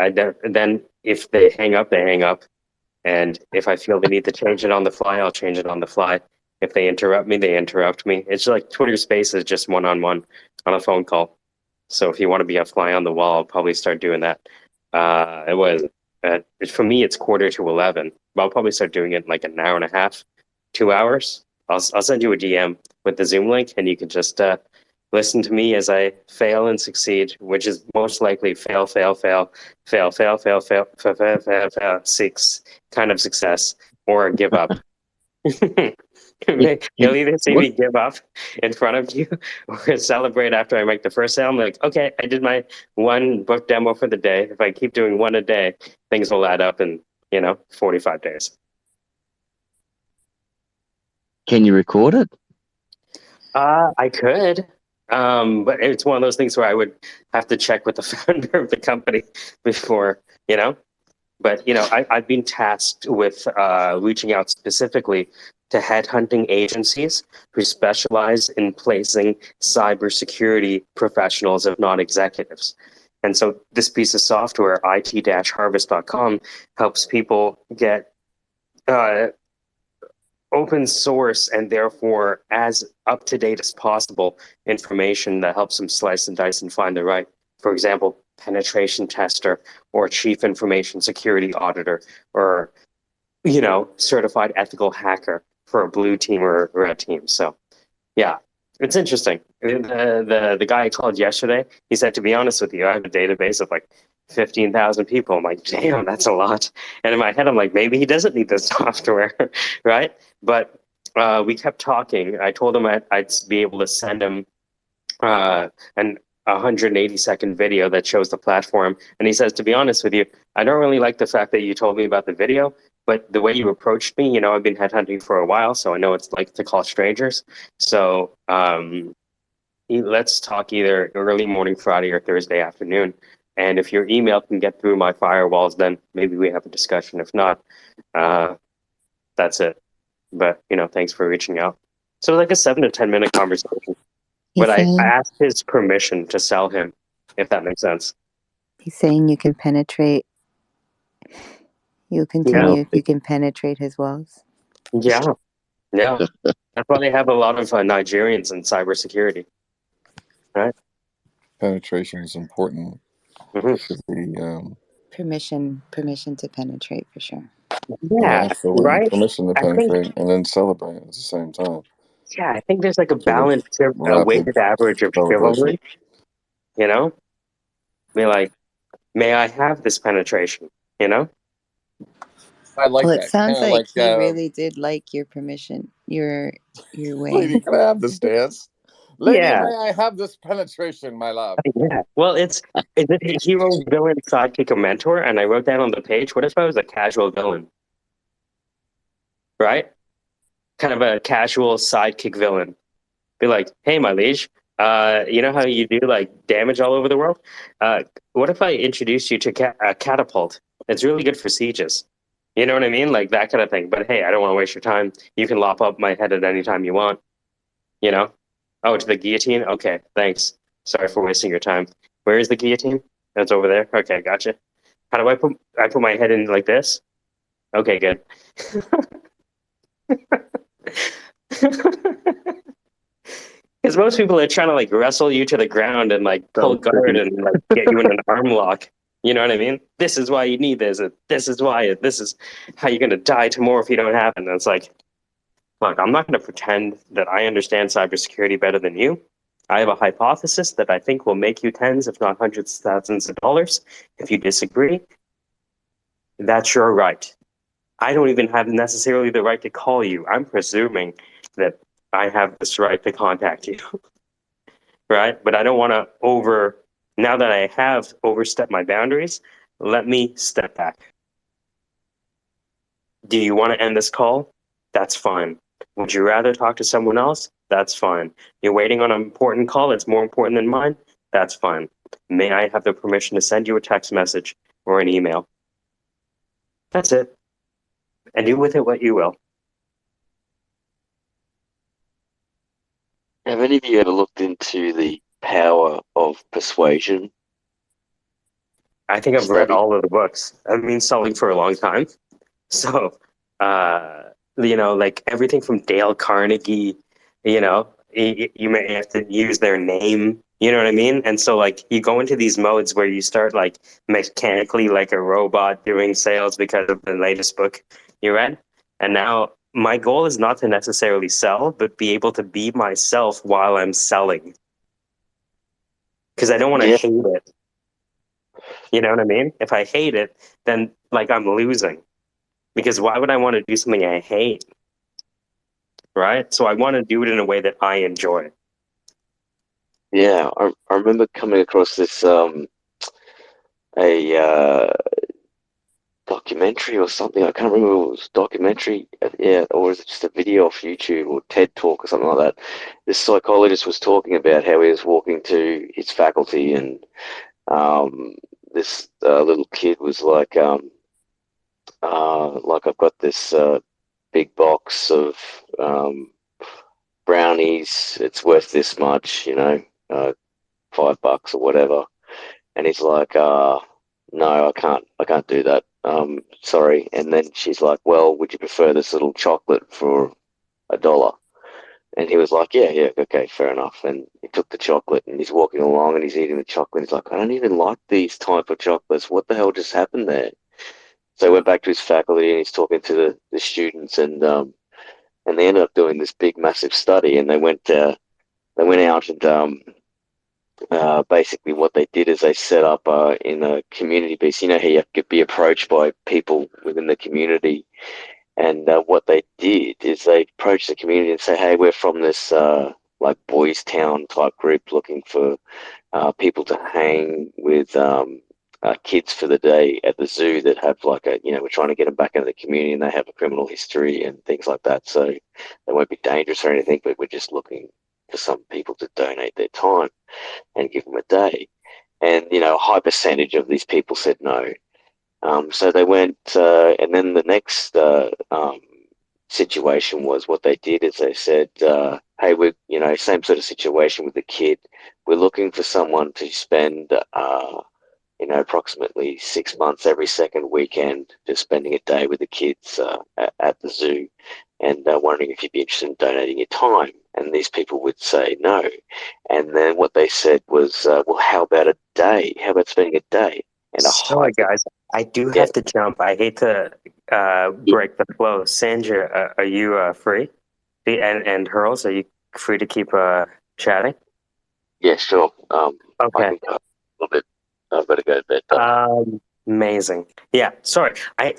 then if they hang up, they hang up. And if I feel the need to change it on the fly, I'll change it on the fly. If they interrupt me, they interrupt me. It's like Twitter Spaces, just one-on-one on a phone call. So if you want to be a fly on the wall, I'll probably start doing that. It was for me, it's 10:45. But I'll probably start doing it in like an hour and a half, 2 hours. I'll send you a DM with the Zoom link, and you can just listen to me as I fail and succeed, which is most likely fail, fail, fail, fail, fail, fail, fail, fail, fail, fail, fail, six kind of success, or give up. You'll either see me give up in front of you or celebrate after I make the first sale. I'm like, okay, I did my one book demo for the day. If I keep doing one a day, things will add up in, 45 days. Can you record it? I could, but it's one of those things where I would have to check with the founder of the company before, But, I've been tasked with reaching out specifically to headhunting agencies who specialize in placing cybersecurity professionals, if not executives. And so this piece of software, it-harvest.com, helps people get open source and therefore as up to date as possible information that helps them slice and dice and find the right, for example, penetration tester or chief information security auditor or, certified ethical hacker for a blue team or a red team. So, yeah, it's interesting. The guy I called yesterday, he said, to be honest with you, I have a database of like 15,000 people. I'm like, damn, that's a lot. And in my head, I'm like, maybe he doesn't need this software, right? But we kept talking. I told him I'd be able to send him an 180-second video that shows the platform. And he says, to be honest with you, I don't really like the fact that you told me about the video, but the way you approached me, I've been headhunting for a while, so I know it's like to call strangers. So let's talk either early morning Friday or Thursday afternoon. And if your email can get through my firewalls, then maybe we have a discussion. If not, that's it. But, thanks for reaching out. So like a 7 to 10 minute conversation. He's But I saying asked his permission to sell him, if that makes sense. he's saying you can penetrate. You'll continue if you can penetrate his walls. Yeah. Yeah. That's why they have a lot of Nigerians in cybersecurity. Right? Penetration is important. Mm-hmm. Permission to penetrate for sure. Yeah, absolutely. right? Permission to I think, penetrate and then celebrate at the same time. yeah, I think there's like a Sort of balanced, a rapid weighted average of celebration. chivalry, Be like, may I have this penetration, I like Well, it that. sounds Kind of like like, he really did like your permission, your way. lady, can I have this dance? Lady, Yeah. may I have this penetration, my love? Yeah. Well, it's a hero, villain, sidekick, or mentor, and I wrote that on the page. What if I was a casual villain? Right? Kind of a casual sidekick villain. Be like, hey, my liege, you know how you do like damage all over the world? What if I introduced you to a catapult? It's really good for sieges. You know what I mean? Like that kind of thing. But hey, I don't want to waste your time. You can lop up my head at any time you want. Oh, to the guillotine? Okay, thanks. Sorry for wasting your time. Where is the guillotine? That's over there. Okay, gotcha. How do I put my head in like this? Okay, good. Because most people are trying to like wrestle you to the ground and like pull guard and like get you in an arm lock. You know what I mean? This is why you need this. This is why. This is how you're gonna die tomorrow if you don't have it. And it's like, look, I'm not gonna pretend that I understand cybersecurity better than you. I have a hypothesis that I think will make you tens, if not hundreds of thousands of dollars. If you disagree, that's your right. I don't even have necessarily the right to call you. I'm presuming that I have this right to contact you. Right? But I don't want to now that I have overstepped my boundaries, let me step back. Do you want to end this call? That's fine. Would you rather talk to someone else? That's fine. You're waiting on an important call that's more important than mine? That's fine. May I have the permission to send you a text message or an email? That's it. And do with it what you will. Have any of you ever looked into the power of persuasion I think I've read study? all of the books. I've been selling for a long time. So, like everything from Dale Carnegie, you may have to use their name, you know what I mean? And so, like, you go into these modes where you start, like, mechanically like a robot doing sales because of the latest book you read. And now my goal is not to necessarily sell, but be able to be myself while I'm selling. Because I don't want to Yeah, hate it. You know what I mean? If I hate it, then, like, I'm losing. Because why would I want to do something I hate? Right? So I want to do it in a way that I enjoy. yeah. I remember coming across this a documentary or something. I can't remember if it was a documentary, yeah, or was it just a video off YouTube or TED Talk or something like that. This psychologist was talking about how he was walking to his faculty, and this little kid was like I've got this big box of brownies. It's worth this much, uh, $5 or whatever. And he's like, no, I can't do that. Sorry. And then she's like, well, would you prefer this little chocolate for $1? And he was like, yeah, okay, fair enough. And he took the chocolate and he's walking along and he's eating the chocolate. He's like, I don't even like these type of chocolates. What the hell just happened there? So he went back to his faculty and he's talking to the students, and they ended up doing this big massive study, and they went out and basically what they did is they set up in a community piece. You know how you have to be approached by people within the community, and what they did is they approached the community and say, hey, we're from this like boys town type group looking for people to hang with kids for the day at the zoo that have like we're trying to get them back into the community and they have a criminal history and things like that. So they won't be dangerous or anything, but we're just looking for some people to donate their time and give them a day. And, a high percentage of these people said no. So they went, and then the next situation was what they did is they said, hey, same sort of situation with the kid. We're looking for someone to spend, approximately 6 months every second weekend, just spending a day with the kids at the zoo, and wondering if you'd be interested in donating your time. And these people would say no. And then what they said was, well, how about a day? How about spending a day? And a high, Sorry, guys. I do yeah, have to jump. I hate to break the flow. Sandra, are you free? And Hurls, are you free to keep chatting? yeah, sure. I Okay. can cut a little bit. I've got to go to bed though. Amazing. Yeah. Sorry. I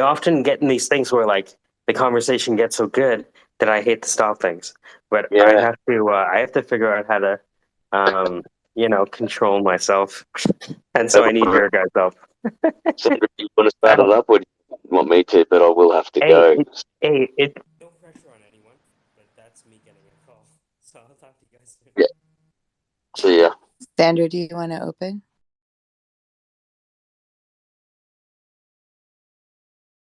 often get in these things where like the conversation gets so good that I hate to stop things, but Yeah, I have to figure out how to control myself, and so no I need worries. your guys' help. Sandra, do you want to start Uh, it up, or do you want me to? But I will have to hey, go. it. No pressure on anyone, but that's me getting a call. So I'll talk to you guys soon. Yeah. See ya. Sandra, do you want to open?